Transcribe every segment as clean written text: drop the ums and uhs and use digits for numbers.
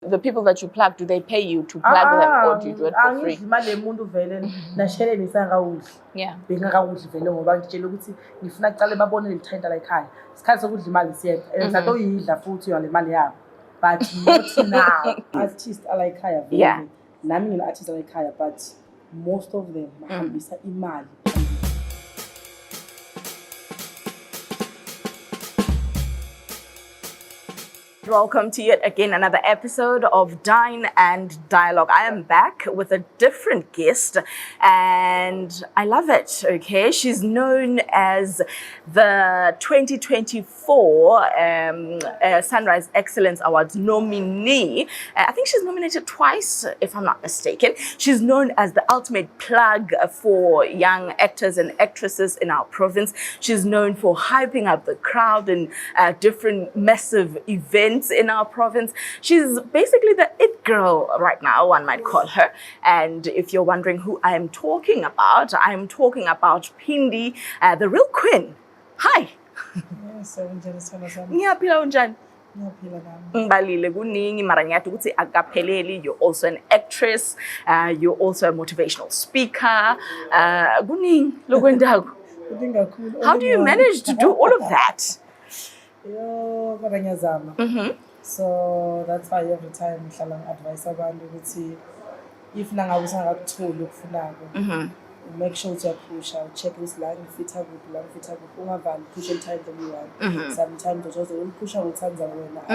the people that you plug, do they pay you to plug them, or do you do it for free? Angidli umuntu vele nasheleni isangawudli. Yeah. Bengakawudli vele ngoba ngitshela ukuthi ngifuna kuqale babone lithenda la ekhaya. Isikhathi sokudla imali siyenza. Ngithatha uyidla futhi yona imali yabo. But not now. Artists ala ekhaya vele. Yeah. Nami ngina artists ala ekhaya, but most of them bahambisa imali. Welcome to yet again another episode of Dine and Dialogue. I am back with a different guest and I love it, okay? She's known as the 2024 Sunrise Excellence Awards nominee. I think she's nominated twice, if I'm not mistaken. She's known as the ultimate plug for young actors and actresses in our province. She's known for hyping up the crowd in different massive events in our province. She's basically the it girl right now, one might call her. And if you're wondering who I am talking about Phindy, the Real Queen. Hi. Yes, Ngiyaphila unjani? Ngibalile kuningi mara ngiyathi ukuthi akapheleli. You're also an actress, you're also a motivational speaker. Kuningi lokwendako. How do you manage to do all of that? So that's why every time I advise abantu ukuthi if nangabe usangakuthola okufunako make sure you push out, check this line fit up ungavali push in time you want. Sometimes uzoze uliphusha ngothanza wena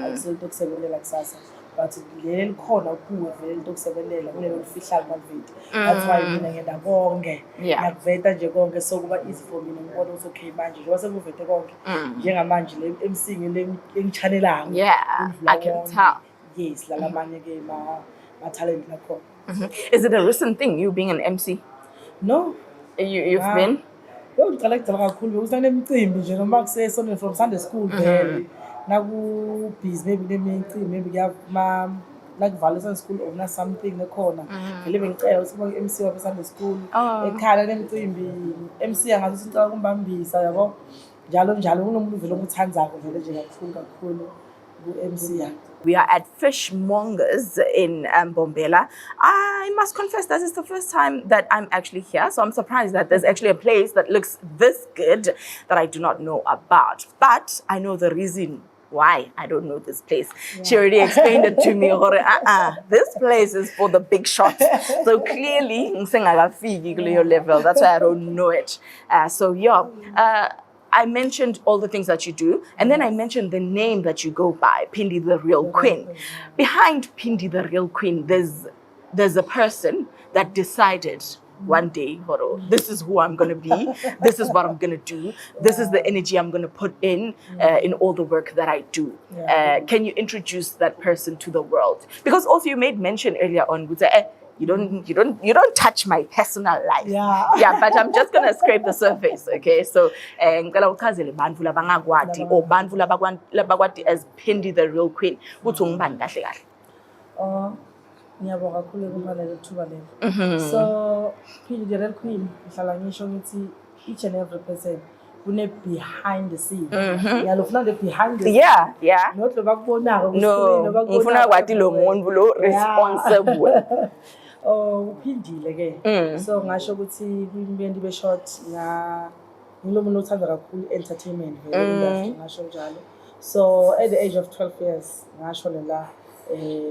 ayisolento kusebenela kusasa, but leli likhona kuwe vele into kusebenela kulelo lifihlala mavidi. That's why mina ngenda konke ngakuveta nje konke so kuba easy for mina ngibona ukuthi okay manje njengoba sekuvete konke njengamanje le MC engichanelanga. Yeah, I can tell. Yes, la lamanye ke ma talent lakho. Is it a recent thing, you being an MC? No. You've been? Ngicela kakhulu usanemicimbi nje noma kusesonto from Sunday school vele. Naku busy maybe nemicimbi maybe kuyama like Valentine school or something ekhona. Vele bengicela ukuthi kuba MC wa Sunday school ekhala nemicimbi MC angathi ngicela kumbambisa yabo. Njalo kunomuntu vele omuthandzako vele nje kakhulu ku-MC yakhe. We are at Fishmongers in Mpumalanga. I must confess this is the first time that I'm actually here, so I'm surprised that there's actually a place that looks this good that I do not know about. But I know the reason why I don't know this place. Yeah. She already explained it to me. This place is for the big shots. So clearly, level. That's why I don't know it. I mentioned all the things that you do, and then I mentioned the name that you go by, Phindy The Real Queen. Behind Phindy The Real Queen, there's a person that decided one day, this is who I'm going to be, this is what I'm going to do, this is the energy I'm going to put in all the work that I do. Can you introduce that person to the world? Because also you made mention earlier on, you don't touch my personal life. Yeah, but I'm just gonna scrape the surface, okay? So ngicela uchazele bandvu labangakwati or bandvu labakwati as Phindy The Real Queen. Kuthi ngibani kahle kahle? Ngiyabonga kakhulu ukubaleka ithuba lelo. So Phindy The Real Queen ngihlala ngisho ukuthi each and every person kune behind the scene. Ngiyalofuna the behind the scene. Yeah. Not lo bakubonako no ngifuna kwathi lo muntu lo responsible. Uphindile ke. So ngasho ukuthi kwimbendi be short ngilomuntu othanda kakhulu entertainment vele industry ngasho njalo. So at the age of 12 years ngasho lela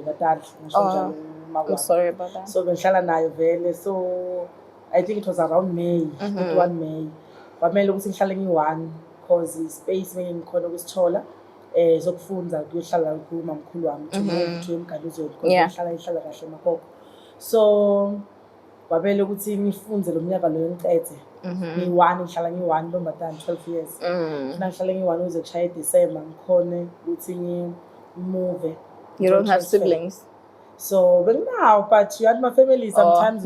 batali ngasho njalo mama. I'm sorry about that. So bengihlala nayo vele. So I think it was around May, 1 May. Kwamele ukuthi ngihlale ngi1 cause space manje ngikhona ukusithola zokufunda kuyohlala kumamkhulu wami ukuthi emgaluzweni because ngihlala kahle emakoko. So kwabele ukuthi ngifunze lo mnyaka lo engiqethe ngi1 ngihlala ngi1 ntombatana 12 years ngihlala ngi1 uze kushaya December ngikhone ukuthi ngimove. You don't have siblings? So now, but you had my family sometimes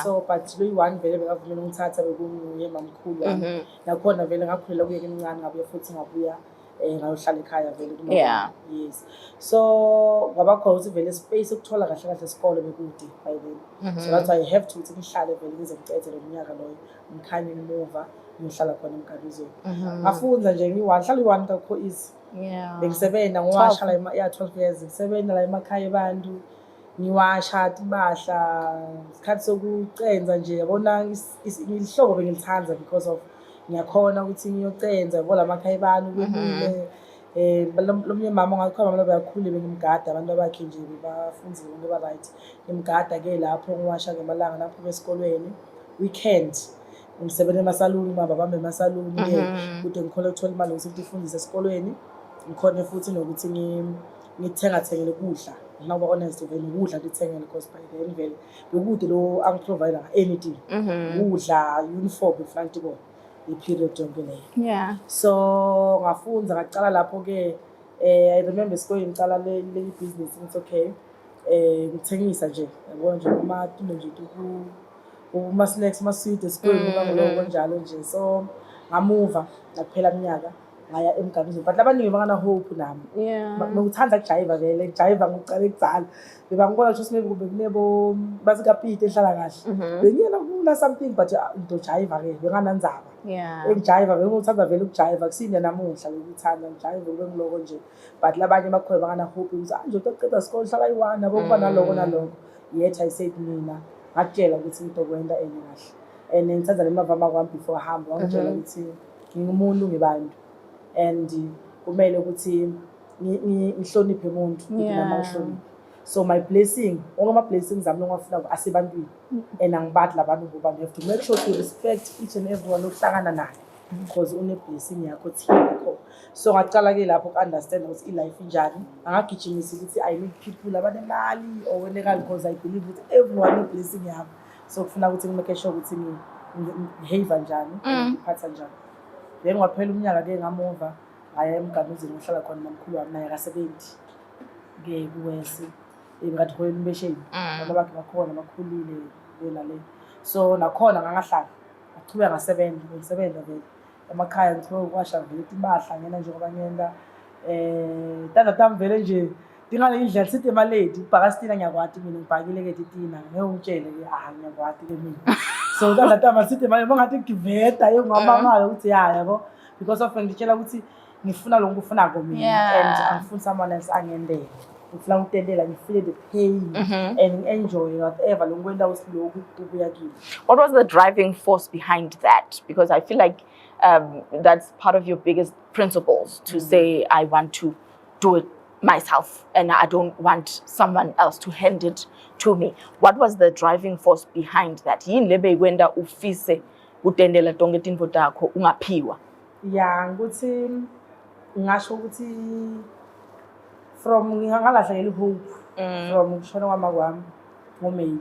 so but lo1 vele bekavumela ungithatha bekunguye mamkhulu wami nakhona vele ngakhulela kuye emncane ngabuye futhi ngabuya ngayohlala ekhaya vele kuma. Yes. So ngabakho ukuthi vele space ukuthola kahle kahle isikole bekude by then. So that's why I have to ngihlale vele ngize ngicethe lo mnyaka loyo ngikhanye ngimova ngihlala khona emgaluzweni. Ngafunza nje ngi1 hlala i1 kakho easy. Yeah. Bengisebenza ngiwasha la 12 years ngisebenza la emakhaya abantu ngiwasha impahla isikhathi sokucenza nje yabona ihlobo bengilithanda because of ngiyakhona ukuthi ngiyocenza yabo lamakhaya abantu kubile lomnye mama ongakhona mama bayakhulu bengimgada abantu abakhe nje bafundzile bonke ba right ngimgada ke lapho ngiwasha ngemalanga lapho esikolweni weekend ngisebenza emasaluni baba bambe emasaluni ke kude ngikhole ukuthola imali ukuthi ngifundise esikolweni ngikhona futhi nokuthi ngithengele ukudla ngaba honest vele ukudla ngithengele because by the end vele ukuthi lo angiprovide anything ukudla uniform iflanti bo i-period yonke leyo. Yeah. So ngafunda ngaqala lapho ke I remember esikoleni ngicala le business ngithi okay ngithengisa nje yabona nje uma tulo nje uma snacks ma sweet esikoleni ngoba ngiloko njalo nje so ngamuva ngaphela iminyaka ngaya emgabizweni but labaningi bangana hope nami ngikuthanda ukujayiva vele ukujayiva ngicala ekudzala bebangibona ukuthi maybe kube kunebo bazikapite ehlala kahle bengiyena kuna something but into jayiva ke benganandzaba engijayiva bengikuthanda vele ukujayiva kusinde namuhla ngikuthanda ngijayiva kube ngiloko nje but labanye bakhona bangana hope ukuthi nje uqeda isikole hlala i1 nabo kuba naloko yet I said mina ngakutshela ukuthi into kwenda kahle and ngithatha lemavama kwami before hamba wangitshela ukuthi ngingumuntu ngibantu and kumele ukuthi ngihloniphe umuntu nama ngihloniphe so my blessing ama blessings ami ngiyafuna asebantwini and angibadla abantu ngoba you have to make sure to respect each and everyone ohlangana naye because une blessing yakho thikho so ngaqala ke lapho ku understand ukuthi life injani angagijimisa ukuthi I need people abanemali or wenekali because I believe that everyone is blessing yakho so kufuna ukuthi ngimake sure ukuthi behave njani ngiphatha njani then ngaphela umnyaka ke ngamuva ngaya emgabizweni ngihlala khona nomkhulu wami naye akasebenzi ke kuwesi ngathi hoyini besheni abantu bakhe bakhona bakhulile bela le so nakhona ngangahlala ngachubeka ngisebenza vele emakhaya ngithola ukwasha vele impahla ngena nje ngoba ngiyenda tata tam vele nje dingale indlela sithi emaledi ibhakastina ngiyakwati mina ngibhakile ke titina ngiyongitshele ke ngiyakwati ke mina so tata tam sithi manje bangathi ngiveta yengamangalo ukuthi yabo because of ngitshela ukuthi ngifuna lo ngifuna mina and angifuni someone else angendele ngifuna ukutendela ngifeel the pain and enjoy whatever lo ngikwenda usiloku kubuya kimi. What was the driving force behind that? Because I feel like that's part of your biggest principles to say I want to do it myself and I don't want someone else to hand it to me. What was the driving force behind that? Yini lebe ikwenda ufise utendela tonke tinto takho ungaphiwa? Yeah, ukuthi ngasho ukuthi from ngingalahlekela hope from ukushona kwama kwami ngoMay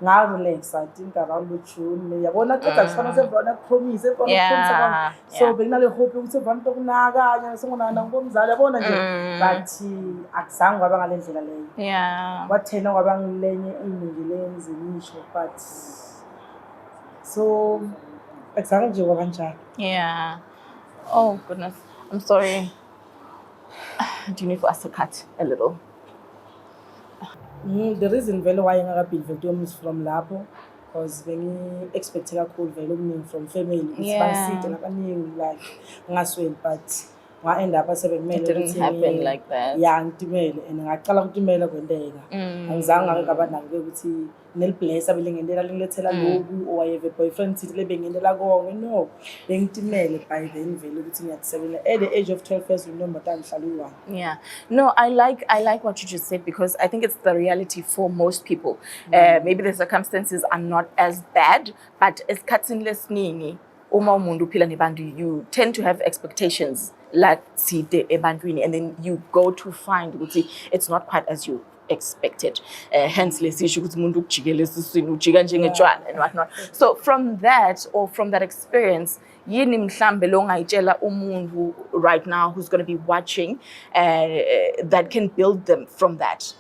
nga-relax I think around June yabona ceda kushona sevona promise evona so benginale hope ukuthi evona into kunakanya sengonana ngomzali yabona nje but akuzange kwaba ngale ndlela leyo kwathena kwaba ngilenye iningi lenze ngisho but so akuzange nje kwaba njalo. Oh goodness, I'm sorry. Do you need for us to cut a little? The reason vele why ngakabili victim is from lapho because bengi expect kakhulu vele okuningi from family ukuthi basite labaningi like ngasweli but nga end up sebekumele ukuthi it didn't happen like that. Ngitimele and ngaqala ukutimela kwenteka angizange ngaba nake ukuthi nelibless abelingendela lingilethela lokhu owayeve boyfriend thithi lebengendela konke no bengitimele by then vele ukuthi ngiyatisebela at the age of 12 years remember that ngihlala Yeah, no, I like what you just said because I think it's the reality for most people. Maybe the circumstances are not as bad, but esikhathini lesiningi uma umuntu uphila nebantu you tend to have expectations like side ebantwini and then you go to find ukuthi it's not quite as you expected. Hence lesisho ukuthi umuntu ukujikela esiswini ujika njengejwala and whatnot. So from that or from that experience yini mhlambe lo ngayitshela umuntu right now who's going to be watching that can build them from that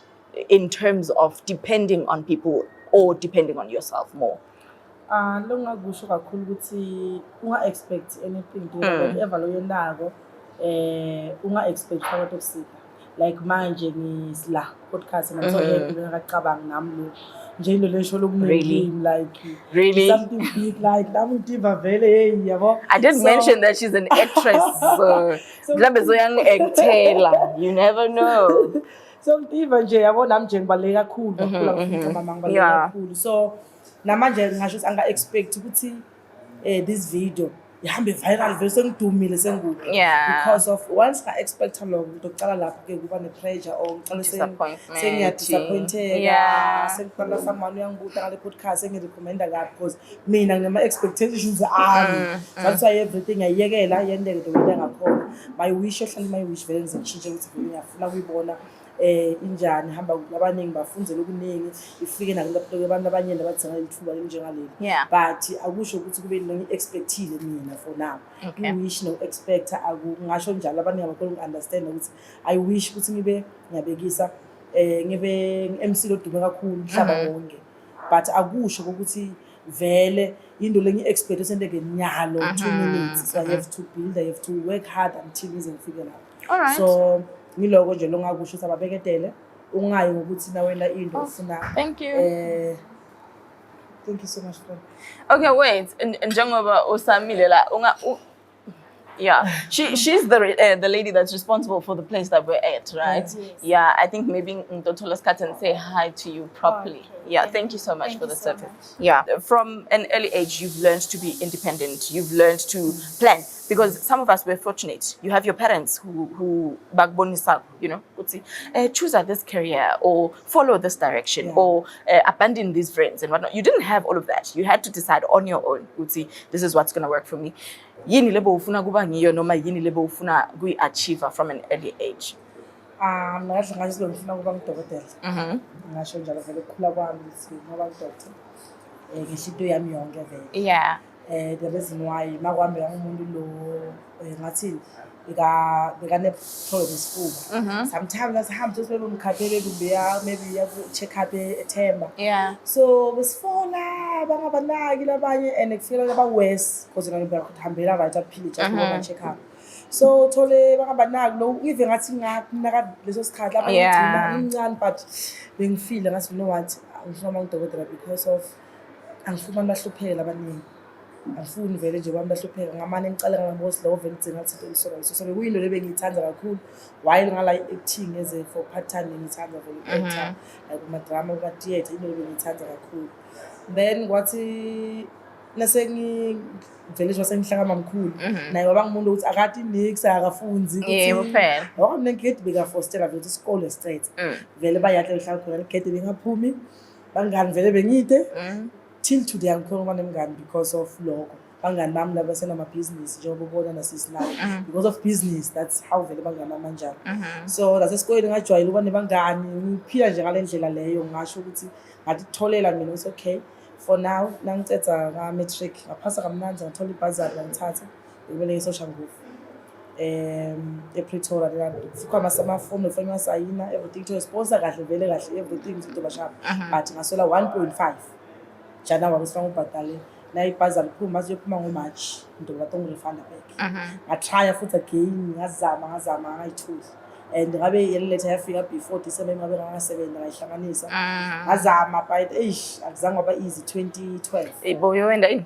in terms of depending on people or depending on yourself more? Lo ngakusho kakhulu ukuthi unga expect anything to whatever lo yenako unga expect phakathi okusika like manje ngisla podcast and I'm so happy ngakacabanga nami lo nje into lesho lokunengi like Really? something big like nami ngidiva vele hey yabo. I did mention that she's an actress, so mhlambe zoyang actela. You never know. So ngidiva nje yabo nami nje ngibaleka kakhulu kakhulu ngifuna mama ngibaleka kakhulu. So namanje ngisho ukuthi anga expect ukuthi this video ihambe viral vele sengidumile sengubo because of once I expect lokho ngicala lapho ke kuba ne pressure or ngicala sengiya disappointeka sengicala someone uyangibuta ngale podcast sengirecommenda kabi because mina ngema expectations ami that's why everything ayiyekela yendeke nto ngakhona my wish ohlala my wish vele ngizochinja ukuthi ngiyafuna ukuyibona injani hamba abaningi bafundzele okuningi ifike nakulapho abantu abanye abathenga ithuba lenjengaleli but akusho ukuthi kube ngiexpectile mina for now I wish no expect akungasho njalo abaningi abakhona ukunderstand ukuthi I wish ukuthi ngibe ngiyabekisa ngibe MC lodume kakhulu mhlaba wonke but akusho ukuthi vele into lengiexpect sendeke nyalo 2 minutes so I have to build I have to work hard until ngize ngifike lapho. Alright. So ngiloko nje longakusho ukuthi ababeketele ungayi ngokuthi na wena into ufuna. Thank you. Thank you so much friend. Okay, wait. Njengoba usamile la yeah, she's the lady that's responsible for the place that we're at, right? Yes. Yeah, I think maybe Ndotola Skat and say hi to you properly. Okay. Yeah, thank you so much for the service. Yeah, from an early age, you've learned to be independent. You've learned to plan because some of us were fortunate. You have your parents who backbone is up, you know, choose this career or follow this direction or abandon these friends and whatnot. You didn't have all of that. You had to decide on your own. This is what's going to work for me. Yini lebo ufuna kuba ngiyo noma yini lebo ufuna kuyi-achieve from an early age? Ngasho ngase ngifuna kuba ngudokotela. Ngasho njalo vele ukukhula kwami ukuthi ngoba ngudokotela. Ngisho into yami yonke vele. Yeah. The reason why makwami umuntu lo ngathi bekane problem isifuba. Sometimes asihamba just maybe ngikhathele kumbe maybe ya check up eThemba. Yeah. So besifona bangabanaki labanye and kufika laba worse because ngihambela right aphile just ngoba check up. So thole bangabanaki lo even ngathi nginaka leso sikhathi lapha ngigcina incane but bengifile ngathi you know what ngifuna ngidokotela because of angifuna abahluphela abaningi. Angifuni vele nje kwami bahlupheka ngamane ngicala ngabosi lawo vele ngithenga izinto elisona so bekuyinto lebengiyithanda kakhulu while ngala acting as a for part time ngithanda vele actor like kuma drama kuma theater into lebengiyithanda kakhulu then kwathi nase ngivele nje sengihlaka mamkhulu naye waba ngumuntu ukuthi akati nix akafunzi ukuthi kuphela ngoba mina ngigedi beka fostela vele isikole straight vele bayahle ngihlala khona ngigedi bengaphumi bangani vele bengide till today angikhuluma nemngani because of lokho bangani bami laba senama business njengoba ubona nasisilayo because of business that's how vele bangani amanjalo so lasesikoleni ngajwayela ukuba nebangani ngiphila nje ngalendlela leyo ngasho ukuthi ngathi tholela mina it's okay for now nangicetha nga matric ngaphasa kamnandi ngathola ibhazari ngithatha ngibele social group ePretoria la sikhoma samafomu efanya sayina everything to sponsor kahle vele kahle everything into bashapa but ngasola 1.5 jana wabusifanga ubhadale la ibhazari phuma siyophuma ngoMarch into batonga refund back ngatrya futhi again ngazama ngayithuza and ngabe yeleletha yafika before December ngabe ngasebenza ngayihlanganisa ngazama but akuzange waba easy 2012 boyo wenda ini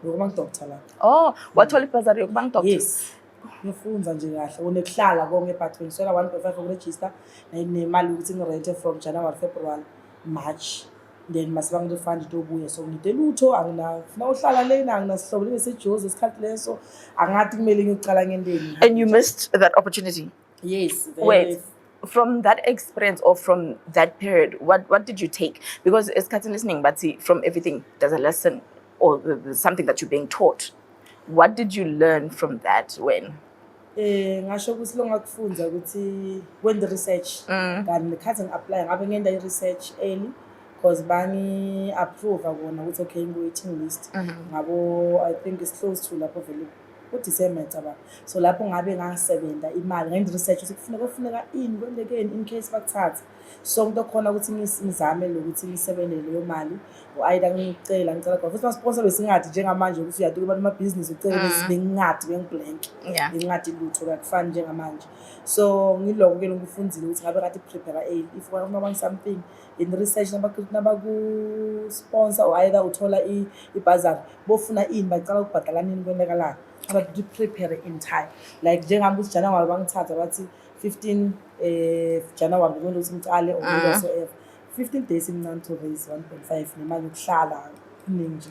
ngoba ngidoctor la wathola ibhazari yokuba ngidoctor yes ngifunza nje kahle unekuhlala konke but ngisola 1.5 ukuregister nemali ukuthi ngirente from January February March then masiba ngirefund tobuye so ngitelutho angina uhlala lena anginasihlobo lesejozi esikhathi leso angathi kumele ngicala ngendeni. And you missed that opportunity? Yes. Wait, from that experience or from that period, what did you take? Because esikhathini listening but see from everything there's a lesson or there's something that you're being taught. What did you learn from that when? Ngasho ukuthi longakufunza ukuthi when the research kanti ngikhathi ngi-apply ngabe ngenda i-research early because bani approve akona ukuthi okay ngo-waiting list ngabo I think it's close to lapho vele uDisemba ngicabanga. So lapho ngabe ngasebenza imali ngenza research ukuthi kufuneka ini kwendekeni in case bakuthatha. So into khona ukuthi ngizame lokuthi ngisebenzele leyo mali u-ayida ngicela khona futhi ama-sponsor besingathi njengamanje ukuthi uyaduka abantu ama-business ucele bengingadi bengiblank ngingadi lutho akufani njengamanje. So ngiloko-ke lokufundzile ukuthi ngabe kade prepare if one something in research nabaku-sponsor or either uthola ibhazari bofuna ini bacala ukubhadala nini kwendekalani but prepare in time like njengami ukuthi January bangithatha bathi 15 January kumele ukuthi ngicale or whatsoever 15 days imncane to raise 1.5 nemali yokuhlala iningi.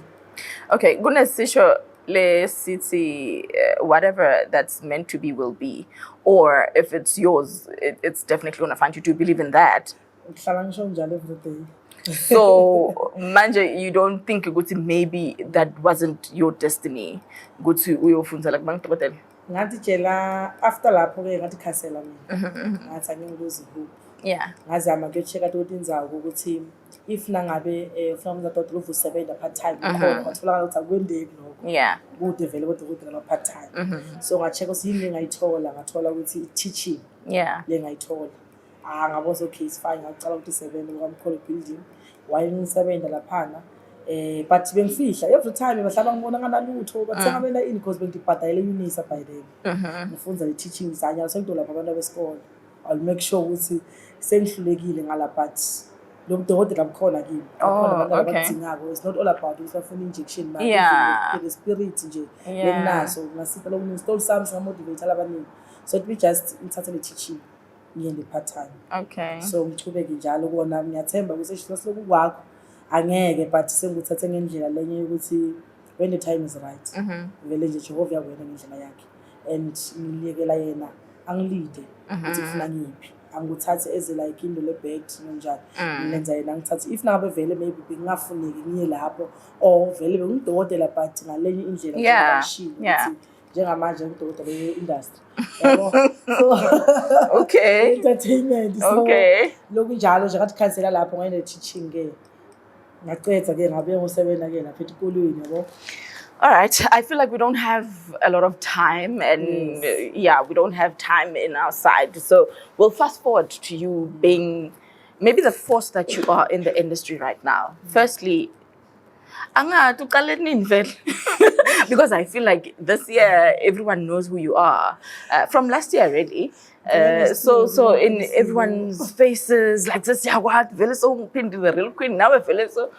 Okay, kunesisho le sithi whatever that's meant to be will be, or if it's yours it's definitely going to find you. Do you believe in that? Ngihlala ngisho njalo every day. So manje you don't think ukuthi maybe that wasn't your destiny ukuthi uyofunda la kubantu bodela? Ngathi tshela after lapho ke ngathi cancela mina ngathi anginguluzi hope. Yeah, ngazama kuyochecka ukuthi inzawo ukuthi if nangabe ufuna umzadoda uvusebenza part time khona wathola ukuthi akwendeki lokho. Yeah, kude vele kodwa ukuthi ngama part time. So ngachecka ukuthi yini ngayithola ngathola ukuthi teaching yeah, le ngayithola. Ngabona okay is fine ngacala ukuthi sebenze ngokamkhulu building while ngisebenza laphana but bengifihla every time bahlaba ngibona nganalutho bathenga bena ini because bengibhadayele unisa by then ngifunza le teaching izanya sekudolapha abantu besikole. I'll make sure ukuthi sengihlulekile ngala but lo mdokotela mkhona kimi khona abantu abadingako. It's not all about ukuthi bafuna injection but the spirit nje lenaso ngasipha lo install sami samotivate abaningi so we just ngithathe le teaching ngiyende part time. Okay, So ngichubeke njalo kona ngiyathemba ukuthi siloku kwakho angeke but senguthathe ngendlela lenye ukuthi when the time is right vele nje Jehova uyawena ngendlela yakhe and ngiliyekela yena angilide ukuthi ufuna ngiphi anguthathe as like into le bed njalo ngenza yena ngithathe if nabe vele maybe bengafuneki ngiye lapho or vele bengidokotela but ngalenye indlela ngishilo ukuthi njengamanje ngidokotela ye-industry yabo. So okay, entertainment so okay, lokhu njalo nje ngathi cancela lapho ngene teaching ke ngaqedza ke ngabe ngosebenza ke lapha esikolweni yabo. All right, I feel like we don't have a lot of time and we don't have time in our side. So we'll fast forward to you being maybe the force that you are in the industry right now. Firstly, because I feel like this year everyone knows who you are. From last year already. So in everyone's faces like this, what Phindy The Real Queen, now so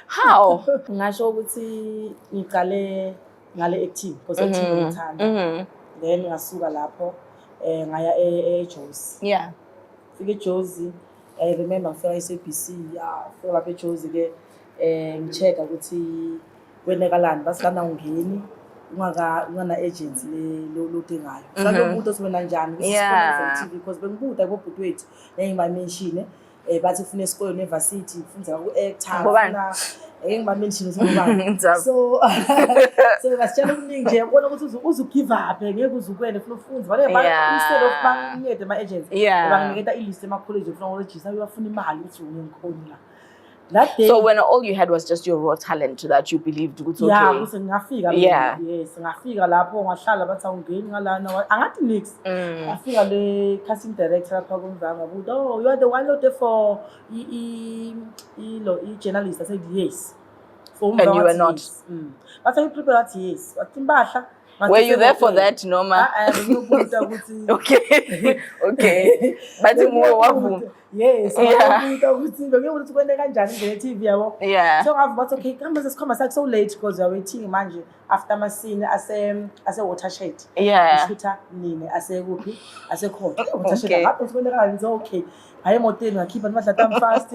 how? Ngasho ukuthi ngiqale ngale acting because acting ngiyithanda. Then ngasuka lapho ngaya eJozi. Yeah. Fike eJozi I remember ngifika eSABC fika lapha eJozi ke ngichecka ukuthi kwenekalani basilana ungeni ungana agency lo dingayo. Salo buto sibona njani kusikhona TV because bengibuda kubhuti wethu engimamention bathi ufuna esikole university ufunza ku-actor engimamention ngobani. So ngasitshela ukuningi nje yabona ukuthi uzugive up ngeke uzukwenda ufuna ufunza vale instead of bangiyede ama agents banginiketa ilist ema-college ufuna uregister uyafuna imali ukuthi ungikhona la. That day, so when all you had was just your raw talent that you believed ukuthi okay. Yeah, ukuthi ngafika yes ngafika lapho ngahlala bathi awungeni ngalana angathi nix. Ngafika le casting director lapha kumvanga buthi oh you are the one out there for I journalist. I said yes. For and you were not. But I prepared yes. But imbahla were you there for that Noma? Okay. Okay. But yes, TV yabo. Yeah. So I've got okay, come back so late because we are waiting manje after my scene as a watershed. Yeah. Shooter nini ase kuphi ase court. Watershed ngapha sikwendeka nje okay. Hayi emotweni ngakhipha nimadla fast.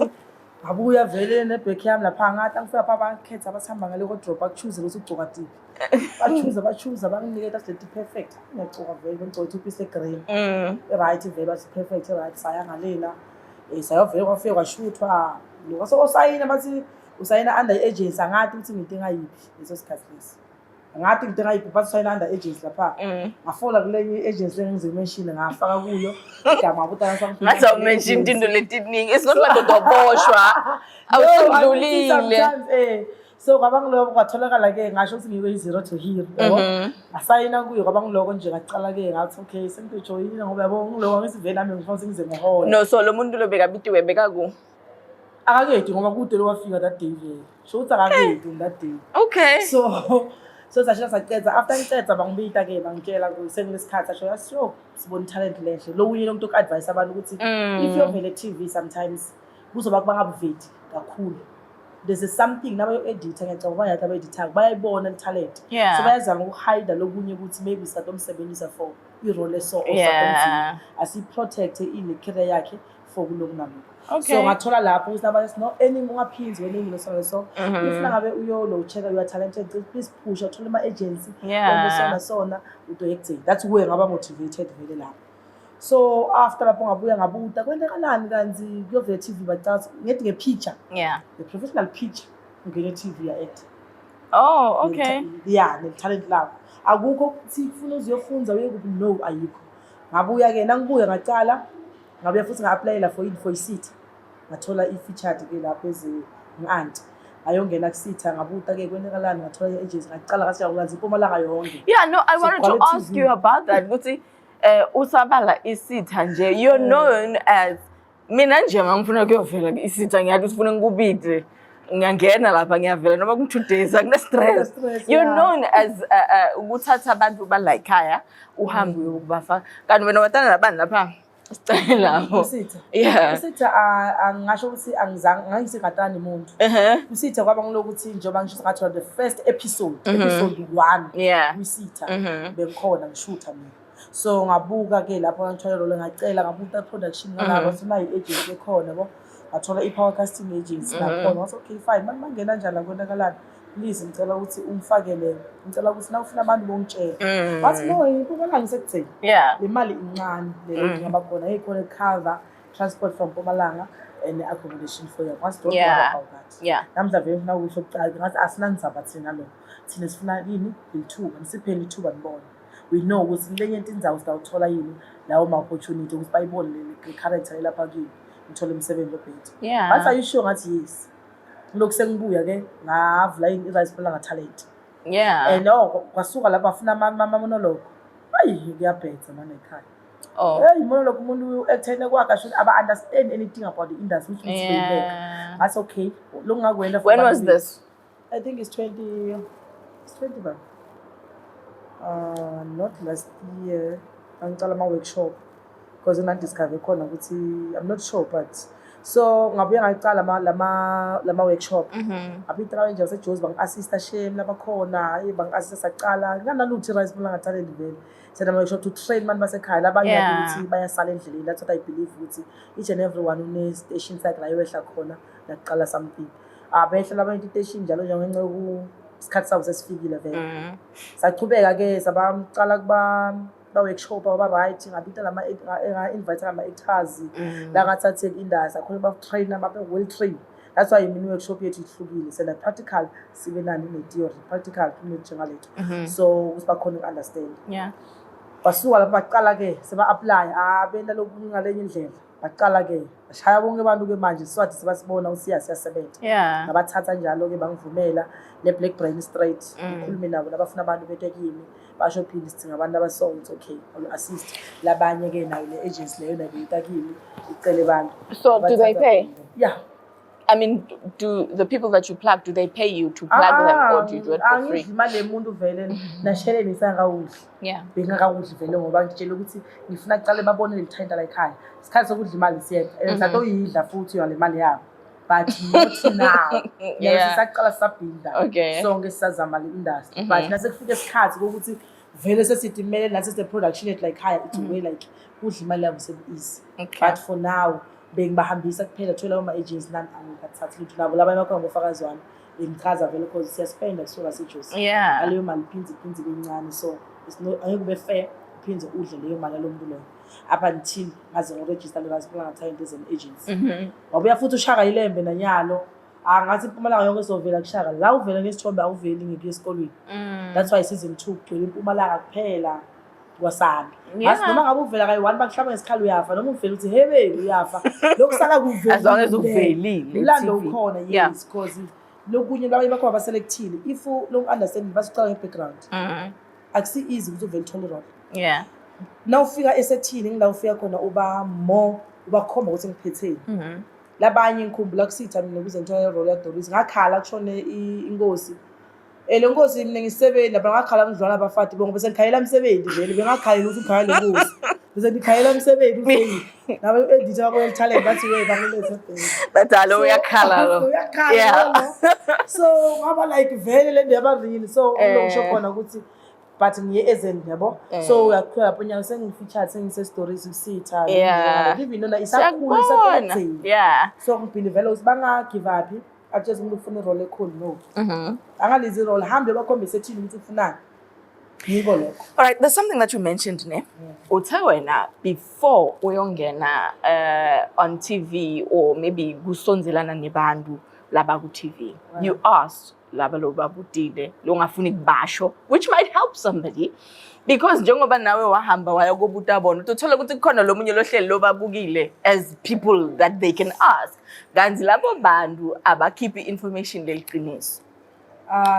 Ngabuya vele nebreak yami lapha ngathi angifika pha bakhetha abasihamba ngale drop akuchoose ukuthi ugcoka tipi. Bachoose banginiketa silethi perfect. Ngiyagcoka vele ngigcoka two piece green. Right vele bathi perfect right saya ngalela. Sayovela kwafika kwashuthwa lo so usayina bathi usayina under agency angathi ukuthi ngidinga yipi leso sikhathi lesi angathi ngidinga yipi bathi usayina under agency lapha ngafola kule agency engizimention ngafaka kuyo igama abutana sami ngathi awumention into letiningi it's not like udoboshwa awusudlulile sometimes So kwabangiloko kwatholakala-ke ngasho ukuthi ngibe yi-0 to hero yabo asayina kuyo kwabangiloko nje ngaqala-ke ngathi okay sengitojoyina ngoba yabo ngiloko angisivele nami ngifuna sengize ngehole No, so lo muntu lo bekabitiwe bekaku. akakedi ngoba kude lokwafika that day vele sho ukuthi akakedi on that day. Okay. So sashila sacedza after ngicedza bangibita-ke bangitshela senginesikhathi asho yasho sibona italent lehle lokunye lo muntu oku-advise abantu ukuthi if yovele TV sometimes kuzoba bangabuvedi kakhulu. There's something nabayo-editha ngiyacabanga bayathi aba-edithayo bayayibona le-talent so bayazama ukuhayida lokunye ukuthi maybe satomsebenzisa for i-role eso asiprotecte ine-career yakhe for kuloko naloko. So ngathola lapho ukuthi abantu no eningi ungaphinzi weningi leso if nangabe uyolo check you are talented please push uthole ama-agency sona uto-acting that's where ngaba motivated vele lapho. So after lapho ngabuya ngabuta kwenzakalani kanzi kuyovela TV bacala ngethi nge-picture the professional picture ngene TV ya-act. Oh, okay. Ne-talent lakho akukho ukuthi kufuna uziyofunza uye kuphi no ayikho. Ngabuya-ke nangibuya ngacala ngabuya futhi nga-aplayela for i-seat ngathola i-featured-ke lapho ngi-anti ayongena kusitha ngabuta-ke kwenzakalani ngathola i-agency ngacala kaSiyakulanza iMpumalanga yonke. No, I wanted to ask you about that ukuthi usabala isitha nje you're known as mina nje ngifuna kuyovela isitha ngiyathi usifuna ngikubide ngiyangena lapha ngiyavela noma ku 2 days akune stress. You're known as ukuthatha abantu balayikhaya uhambe uyokubafaka kanti wena watana nabani lapha sicela lapho usitha angisho ukuthi angisingatani umuntu usitha kwaba ngilokuthi njengoba ngisho ngathola the first episode 1 usitha bengikhona ngishutha mina. So ngabuka-ke lapho ngangithole role ngacela ngabuka production ngalabo sima i-agency ekhona yabo ngathola i-power casting agency nakhona ngathi okay fine mangena njani la kwenakalani please ngicela ukuthi ungifakele ngicela ukuthi na ufuna abantu bongitshela bathi no iMpumalanga isekutheni le mali incane le ngaba khona ekhona cover transport from Mpumalanga and accommodation for you once don't worry about that. Namhla vele ngifuna ukusho ukuqala ngathi asinandzaba thina lo thina sifuna yini ithuba nisipheni ithuba libona we know ukuthi lenye into indzawo sitawuthola yini lawo ma-opportunity ukuthi bayibone le-character elapha kini ngithole umsebenzi obhethi. But are you sure ngathi yes lokhu sengibuya-ke ngavula i-Rice Mpumalanga talent and kwasuka lapho afuna ama-monologue hayi kuyabhetha mana ekhaya monologue umuntu u-actene kwakhe asho aba-understand anything about the industry which means playback. That's okay lokhu ngakwenza. When was this? I think it's 20 ba? Not last year angicala ama-workshop because nandiscover khona ukuthi I'm not sure but so ngabuye ngacala lama-workshop abitra nje basejozi bangi-assista shem labakhona bangi-assista sacala nganalutho i-Rice Mpumalanga talent vele senama-workshop to train abantu basekhaya labanye ukuthi bayasala endleleni. That's what I believe ukuthi each and everyone une-station sakhe la yowehla khona nakuqala something behla labanye i-station njalo njengenxa isikhathi sabo sesifikile vele sachubeka-ke sabaqala ba-workshop aba-right ngabita nga-invite ama-actors la ngathathe-ke industry akhona batrain babe-well trained. That's why imini workshop yethu ihlukile sena practical sibe nani ne-theory practical kunenjengaletho so ukuthi bakhona uku-understand. Basuka lapho baqala-ke seba-apply benda lokhu ngalenye indlela baqala-ke bashaya bonke abantu-ke manje swati sebasibona ukuthi siyasebenza ngabathatha njalo-ke bangivumela le-Black Brain Straight ngikhulume nabo nabafuna abantu betekini basho phinde sithi ngabantu abasongs okay assist labanye-ke nayo le-agency leyo nayo beyitakini icele abantu. So do they pay? I mean, do the people that you plug, do they pay you to plug them or do you do it for free? Angizimali emuntu vele nasheleni isangawudli bengakawudli vele ngoba ngitshela ukuthi ngifuna kuqale babone le talent la ekhaya isikhathi sokudla imali siyedwa and satoyidla futhi yale mali yabo but not now sisaqala sisabhinda sonke sisazama le industry but nase kufika isikhathi kokuthi vele sesitimele nathi se-production yethu la ekhaya it's way like kudla imali yabo sebu-easy but for now bengibahambisa kuphela thola ama-agency nani angikathathi lutho nabo labanye bakhona ngofakazi wami bengichaza vele because siyaspenda kusuka sejosi aleyo mali iphindze bencane so angeke kube fair uphindze udle leyo mali alo muntu loyo up until ngaze ngiregister le-Rice Mpumalanga talent as an agency. Wabuya futhi ushaka ilembe nanyalo ngathi iMpumalanga yonke izovela kushaka la uvela ngesithombe awuveli ngikuye esikolweni. That's why season 2 kugcwele iMpumalanga kuphela kwasana ngathi noma ngabe uvela kayi-1 bakuhlaba ngesikhali uyafa noma uvela uthi hebe uyafa lokusala kuvela as long as uvelile ulando ukhona yes because lokunye labanye bakho abaselekthile if lo understand basicala ngebackground akusi easy ukuthi uvele uthole role yeah now ufika esethini ngila ufika khona uba more ubakhomba ukuthi ngiphetheni labanye ngikhumbula kusitha mina ukuze ngithole role ya Doris ngakhala kushone inkosi le nkosi mina ngisebenzi lapha ngakhala ngidlwana abafati bonke bese ngikhayela umsebenzi vele bengakhala ukuthi ngikhayela lenkosi bese ngikhayela umsebenzi uthi nawe editor wakho talent bathi we bakulethe badalo uyakhala lo yeah so ngaba like vele le ndaba real so ngisho khona ukuthi but ngiye ezeni yabo so uyaqhubeka lapho nyaka sengifeatured sengise stories kusitha even nona isakhulu isakhulu yeah so ngibhilivela ukuthi banga give up just umuntu ufuna role ekhulu no angalizi role hambe bakhombise ethini ukuthi ufunani yiko lokho. All right, there's something that you mentioned ne uthe wena before uyongena on TV or maybe kusonzelana nebantu laba ku TV you asked laba lo babudile lo ngafuni kubasho which might help somebody because njengoba nawe wahamba waya kobuta bona uthola ukuthi kukhona lo munye lohleli lo babukile as people that they can ask kanzi labo bantu abakhiphi information leliqiniso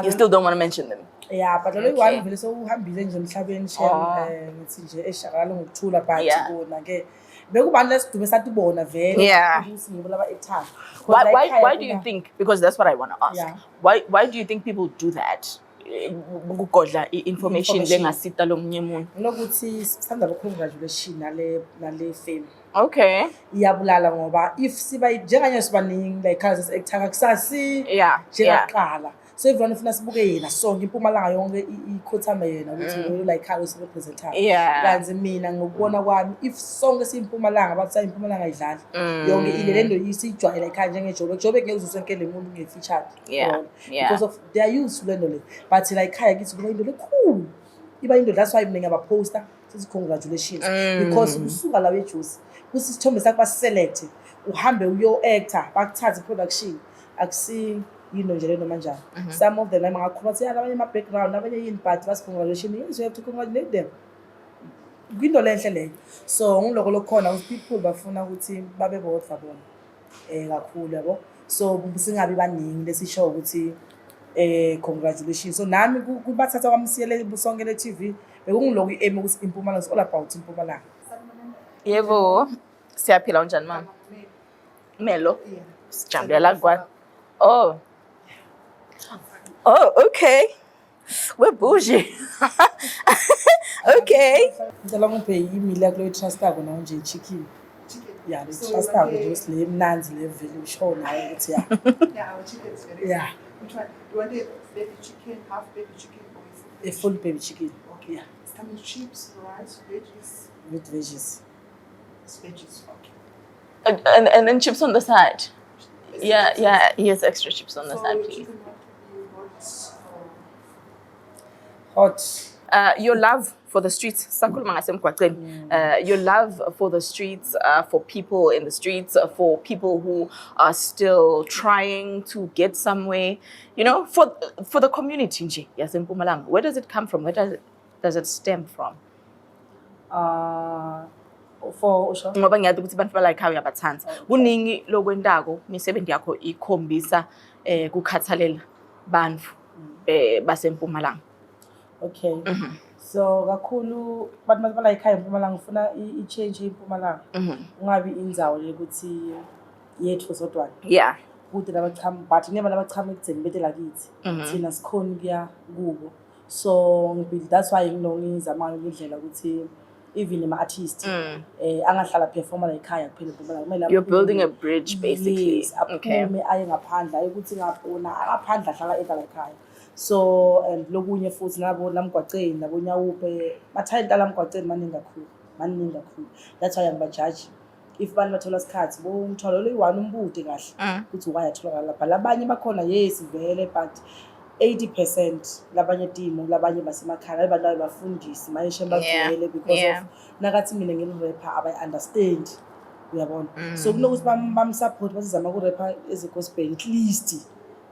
you still don't want to mention them yeah but lo one vele so uhambile nje emhlabeni share ngithi nje eshakala ngokuthula but bona ke bekubantu lesidume sathi bona vele ukuthi ngibo laba ethanda why do you think because that's what I want to ask why do you think people do that ukugodla information lengasita lomunye umuntu nokuthi sithanda congratulation nale fame okay iyabulala ngoba if siba njenganye sibaningi like causes ekuthaka kusasi njengaqala so everyone ufuna sibuke yena sonke Mpumalanga yonke ikhothama yena ukuthi lo like how we represent kanzi mina ngokubona kwami if sonke siMpumalanga bathi sayiMpumalanga idlala yonke ile lento yisijwayela ekhaya njengejobe jobe ngeke uzusonke le muntu ngefeatured because of they are used to lento le but like ekhaya kithi kuba into lekhulu iba into that's why mina ngabaposter sithi congratulations because usuka la wejuice kusisithombe sakho baselect uhambe uyo actor bakuthatha production akusi nje lento manje some of them ngakhuluma ukuthi abanye ama background abanye yini but bas congratulations yes you have to congratulate them kwinto lenhle leyo so ngiloko lokhona ukuthi people bafuna ukuthi babe bodwa bona kakhulu yabo so singabi baningi lesisho ukuthi congratulations so nami kubathatha kwamsiyele sonke le TV bekungiloko iaim ukuthi Mpumalanga is all about Mpumalanga yebo siyaphila unjani mama Melo sijabulela kwa Oh, okay. We're bougie. Okay. Ngicela ngiphe imila kulo trust akho na nje chicken. Yeah, the trust akho just le mnanzi le vele usho nayo ukuthi our chicken is very yeah. Which one? You want a baby chicken, half baby chicken or a full baby chicken? Okay. Yeah. It's coming with chips, rice, veggies. With veggies. It's veggies, okay. And then chips on the side. Yeah. Yes, extra chips on the side, please. Hot. Your love for the streets, your love for the streets, for people in the streets, for people who are still trying to get somewhere, for the community, yes, in Mpumalanga. Where does it come from? Where does it stem from? For usho ngoba ngiyazi ukuthi abantu bala ekhaya uyabathanda kuningi lokwentako imisebenzi yakho ikhombisa kukhathalela bantu baseMpumalanga okay so kakhulu abantu bala ekhaya eMpumalanga ufuna i-change eMpumalanga ungabi indzawo lekuthi yethu sodwa kude labachama but neba labachama ekutheni bete lakithi thina sikhona kuya kubo so ngibili that's why ngizama indlela ukuthi even ama-artists angahlala performa la ekhaya kuphela Mpumalanga you're building a bridge basically aphume aye ngaphandle ayekuthi ngapona ngaphandle ahlala la ekhaya so and lokunye futhi nabo lamgwaceni nabo nyawupe matalent alamgwaceni maningi kakhulu that's why ngibajaji if bantu bathola isikhathi ngitholo lo yi1 umbude kahle ukuthi wayatholakala lapha labanye bakhona yes vele but 80% labanye team labanye basemakhaya abantu abafundisi mayeshe bavele because of nakathi mina ngirapper abayi understand uyabona so kunokuthi bamsupport basizama ku rapper ezegospel at least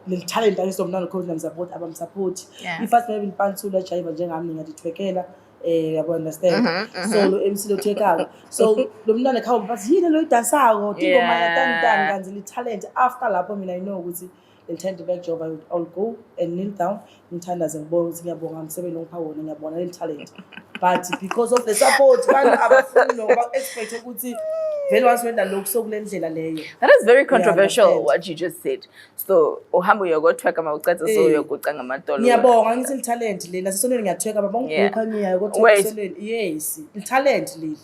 le talent ayisomnana khona namsupport abamsupport if first maybe Pantsula jive njengami ngingadithwekela yabo understand so lo MC lo thekaka so lo mntwana ekhaya bathi yini lo idansako ingoma ya tantani kanzi le talent after lapho mina I know ukuthi ngithanda back job I'll go and kneel down ngithandaze ngibone ukuthi ngiyabonga umsebenzi ongipha wona ngiyabona le talent but because of the support abantu abafuni nokuba expect ukuthi vele wasiwenda lokho sokulendlela leyo. That is very controversial what you just said. So uhambo uyogotweka mawucatha so uyoguca ngamadolo. Ngiyabonga ngithi talent leli nasesonweni ngiyatweka baba ngibukha ngiyayo kodwa esonweni yes talent leli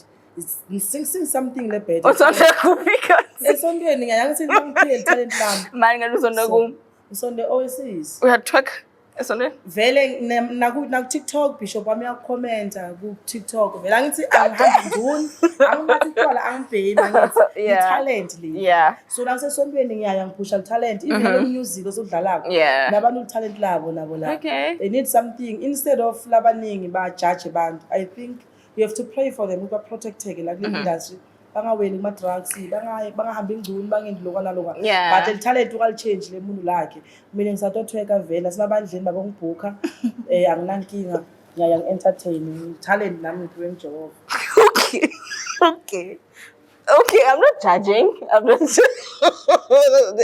sing something le better. Usonto kubika. Esontweni ngiyangithi ngiphile talent lami. Manje ngalo usonto kum. Usonto owesis. Uyatweka esonto? Vele na TikTok bishop wami uyakhomenta ku TikTok vele angithi angihambi nduni angimathi twala angibhemi ngithi talent le. Yeah. So la sesontweni ngiyaya ngiphusha talent even music osudlalako. Nabantu talent labo nabo la. Okay. They need something instead of labaningi ba judge abantu. I think you have to pray for them ukuba protecteke like the industry. Bangaweli kuma drugs bangahambi ngcuni bangendi lokho nalokho but le talent ukal change le muntu lakhe mina ngisatothweka vela sinabandleni babongibhuka anginankinga ngiyaya ngi-entertain talent nami ngiphiwe ngijob. Okay, I'm not judging.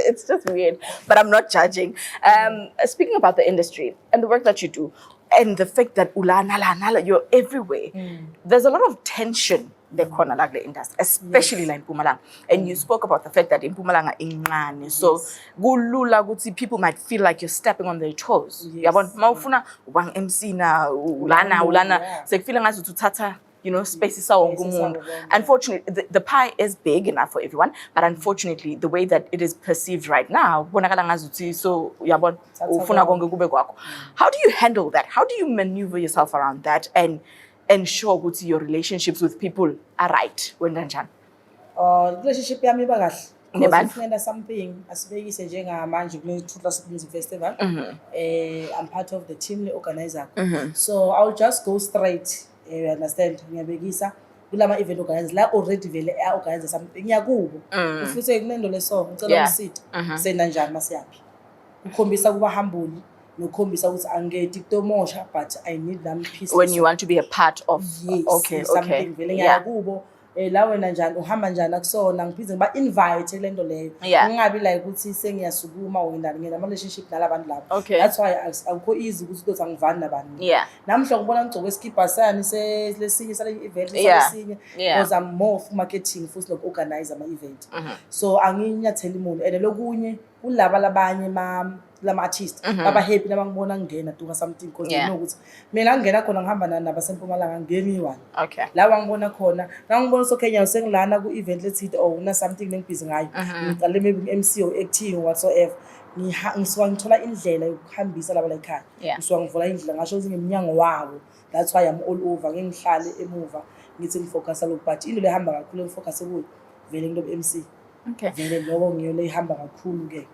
It's just weird, but I'm not judging. Speaking about the industry and the work that you do, and the fact that you're everywhere, there's a lot of tension the corner like the industry, especially like in Mpumalanga. And you spoke about the fact that in Mpumalanga ingane. So gulula guti people might feel like you're stepping on their toes. Yabona mawufuna ubang MC na ulana sekufila ngathi uthatha spaces sawo ngumuntu. Unfortunately the pie is big enough for everyone, but unfortunately the way that it is perceived right now bonakala ngazuthi so uyabona ufuna konke kube kwakho. How do you handle that? How do you maneuver yourself around that and ensure that your relationships with people are right when kanjani? Relationship yami iba kahle. Ngifunda something asibekise njengamanje kule Truth Music Festival. I'm part of the team le organizer. So I'll just go straight. You understand? Ngiyabekisa kulama event organizers la already vele organize something ngiyakubo. Ufise kunendo leso ngicela usit. Senda njani masiyaphi. Ukhombisa kuba humble. Nokhombisa ukuthi angeti kutomosha but I need them pieces. When you want to be a part of something vele ngiyakubo la wena njani uhamba njani akusona ngiphize ngiba invite lento leyo ngingabi like ukuthi sengiyasukuma wena ngena relationship nalabantu labo. That's why akukho easy ukuthi kuthi angivani nabantu. Namhla ngibona ngigcoke iskipa sani lesinye sale event lesinye because I'm more of marketing futhi nok organize ama event. So anginyathela umuntu and lokunye kulaba labanye lama artists baba happy nabangibona ngena duka something because they know ukuthi mina ngena khona ngihamba naba seMpumalanga ngeniwani. La wangibona khona ngangibona so Kenya usengilana ku event lethi una something ngibhizi ngayo ngiqale maybe MC or acting or whatsoever ngisuka ngithola indlela yokuhambisa laba la ekhaya ngisuka ngivula indlela ngasho ukuthi ngeminyango wabo. That's why I'm all over ngihlale emuva ngithi ngifocus lokho but into le hamba kakhulu ngifocus kuyo vele ngilo MC. Vele lokho ngiyo le hamba kakhulu ke.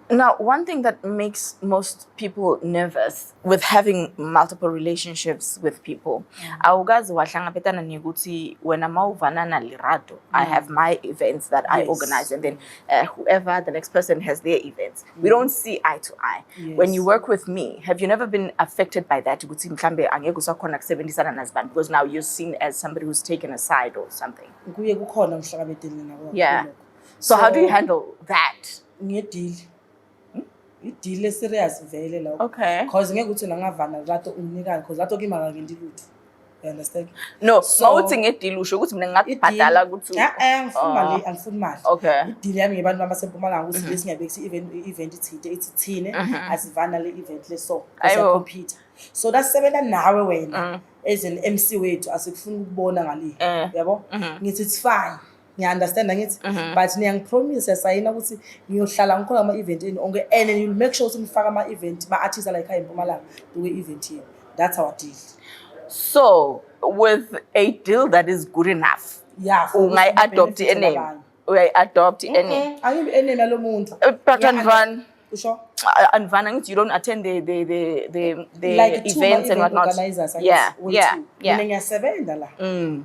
Now, one thing that makes most people nervous with having multiple relationships with people, awugazi wahlangabetana nikuthi wena mawuvana na lirato. I have my events that I organize and then whoever the next person has their events. We don't see eye to eye. When you work with me, have you never been affected by that? Ukuthi mhlambe angeke usakhona kusebenzisana nazibani because now you're seen as somebody who's taken a side or something. Kuye kukhona ngihlangabetene nabo. So how do you handle that? Ngedeal. Deal serious vele la. Because ngeke uthi nangavana rato umnikani because rato kimaka ngendilutho. You understand? No, mawuthi ngedeal usho ukuthi mina ngakubhadala ukuthi angifuni mali. Ideal yami ngebantu baseMpumalanga ukuthi lesi ngiyabekisa event ithide ethithine asivana le event leso as a computer. So dasebenza nawe wena as an MC wethu asikufuna ukubona ngale. Yabo? Ngithi it's fine. You understand ngithi but ngiyangipromise sayina ukuthi ngiyohlala ngikhona ama event eni onke and you'll make sure ukuthi ngifaka ama event ma artists like ekhaya eMpumalanga do event here. That's our deal. So with a deal that is good enough, ungayi adopt a name. We adopt a name. Angibe a name yalo muntu. Van usho and Van you don't attend the like events and whatnot. Mina ngiyasebenza la.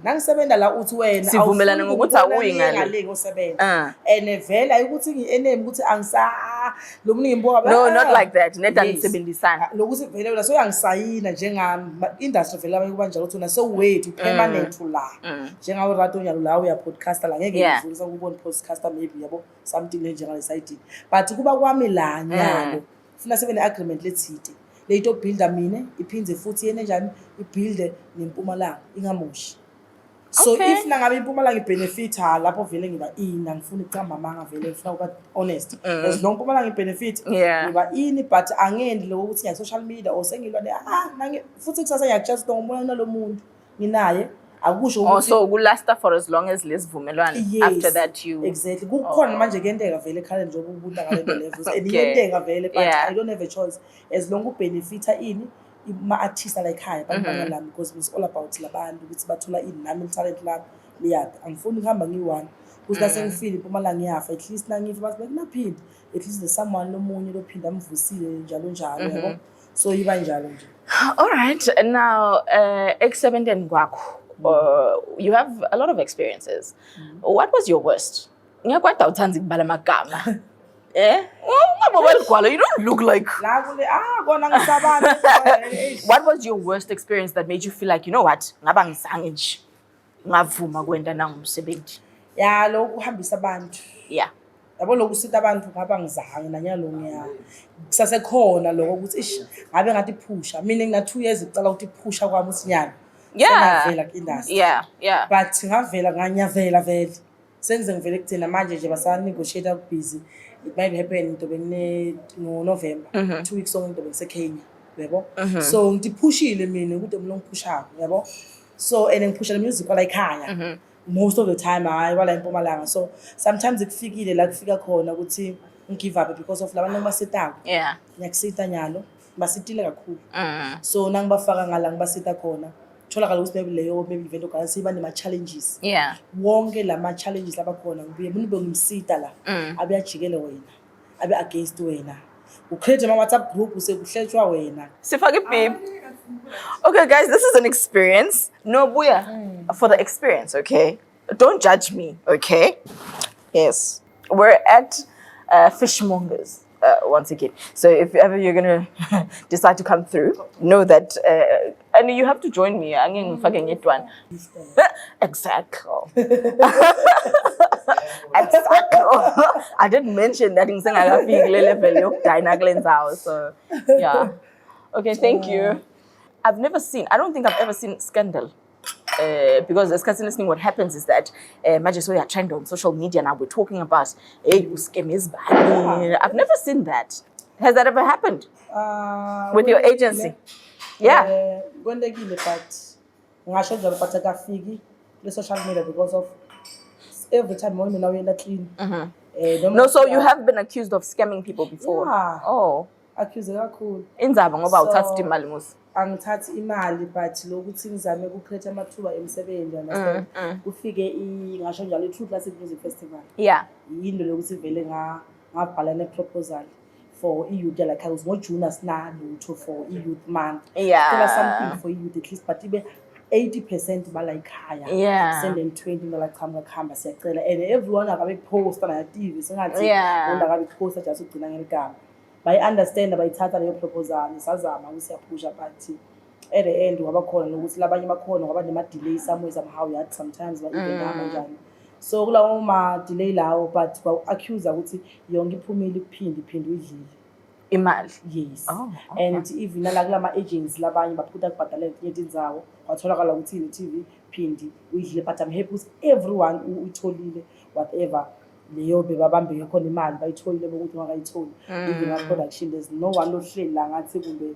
Nangisebenza la uthi wena sivumelana ngokuthi awuyi ngale ngosebenza. And vele ayikuthi ngieneme ukuthi angisa lo mningi ngibonga. No, not like that. Neta ngisebenzisana. Lokuthi vele wena so uyangisayina njengami industry vele abanye kubanjalo uthuna so wait permanent la. Njengawo rato nyalo la uya podcaster la ngeke ngivulisa ukubona podcaster maybe yabo something le njengale side. But kuba kwami la nyana lo funa sebe ne-agreement lethide leyito builda mina iphindze futhi yena njani ibuilde neMpumalanga ingamoshi. So if nangabe iMpumalanga ibenefita lapho vele ngiba ini angifuni ukucamba manga vele ngifuna ukuba honest as long iMpumalanga ibenefit ngiba ini but angendi lokho ukuthi ngiya social media or sengilwa nange futhi kusasa ngiyajust ngomoya nalomuntu nginaye akusho ukuthi so kulasta for as long as lesivumelwano after that you exactly kukhona manje kuyenteka vele ekhaya njengoba ubunta ngalento levels and iyenteka vele but I don't have a choice as long ubenefita ini ma-artist la ekhaya bantwana lami because it's all about labantu ukuthi bathola ini nami talent lami liyaphi angifuni ukuhamba ngiyi-one ukuthi nasengifile iMpumalanga ngiyafa at least nangifa bathi bekunaphinde at least there's someone nomunye lophinda amvusile njalo njalo yabo so iba njalo nje. All right, now ekusebenteni kwakho you have a lot of experiences. What was your worst? Ngiyakwada uthanda ukubala amagama. You don't look like. What was your worst experience that made you feel like, you know what? Ngaba ngizange nje. Ngavuma kwenda nangumsebenzi. Ya lokhu uhambisa abantu. Yeah. Yabo lokhu sitha abantu ngaba ngizange nanyalo ngiya. Kusasekhona lokho ukuthi ish ngabe ngathi phusha. Mina ngina 2 years icala ukuthi phusha kwami usinyana. Yeah. But ngavela nganyavela vele. Senze ngivele kuthina manje nje basa negotiate busy. It might happen into no November 2 weeks on into Kenya yabo so ngiphushile mina ukuthi mina ngiphusha yabo so and ngipusha music wala ekhaya most of the time hayi wala eMpumalanga so sometimes ikufikile la kufika khona ukuthi ngigive up because of labantu basitako ngiyakusita nyalo basitile kakhulu so nangibafaka ngala ngibasita khona tholakala ukuthi maybe event okanye siba nema challenges wonke lama challenges abakhona ngibuye nibe ngimsita la abe ajikele wena abe against wena ucreate ama WhatsApp group usekuhleshwa wena sifake ibib. Okay guys, this is an experience. No buya for the experience, okay? Don't judge me, okay? Yes. We're at Fishmongers once again. So if ever you're gonna decide to come through, know that and you have to join me. Exactly. I did mention that in Dine house. So yeah. Okay, thank you. I don't think I've ever seen scandal. Because as listening, what happens is that so you're trend on social media now. We're talking about scam is bad. I've never seen that. Has that ever happened with your agency? When they give it but the social media because of every time when now in the clean. No, so you have been accused of scamming people before. Yeah. Oh. Accused kakhulu. Indzaba ngoba uthatha imali musi. Angithathi imali but lokuthi ngizame ukukhetha amathuba emsebenzi understand kufike ngasho njalo i-True Classic Music Festival yinto lokuthi vele ngabhala ne-proposal for i-youth like I was more junior sinalutho for i-youth month something for youth at least but ibe 80% bala ekhaya send them 20 like khamba siyacela and everyone akabe post na TV singathi wona akabe post just ugcina ngeligama by understand abayithatha leyo proposal sazama ukusiyaphusha but at the end waba khona nokuthi labanye bakhona ngoba nema delay somehow yet sometimes ba even kanjani so kulawo ma delay lawo but ba accuse ukuthi yonke iphumile iphindi uyidlile imali. Yes. And even la kulama agents labanye baphutha kubhadala into indzawo watholakala ukuthi i-TV phindi uyidlile but I'm happy with everyone uyitholile whatever leyo bebabambe khona imali bayitholile ukuthi ngakayitholi even production there's no one ohleli la ngathi kumbe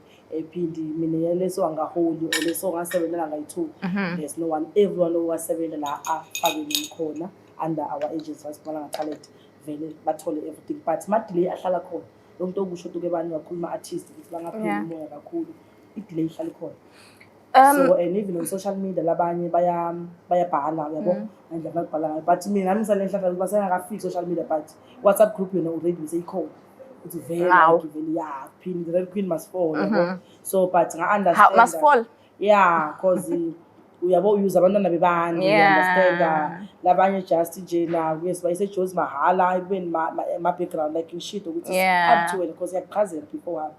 phindi mina leso angaholi or leso ngasebenza ngayitholi there's no one everyone owasebenza la afake khona under our agency Mpumalanga talent vele bathole everything but delay ahlala khona lo muntu okusho ukuthi bani kakhulu artist ukuthi bangaphili umoya kakhulu delay ihlala khona. So and even on social media labanye bayabhala yabo and bayabhala but mina ngisale enhlahla basengakafiki social media but WhatsApp group yona already beseyikhona ukuthi vele Phindy The Real Queen must fall so but I understand how must fall cause uyabo user abantwana bebani understand labanye just nje na yes bayise Jones mahala even my background like shit ukuthi up to wena because yakuchazela people wabo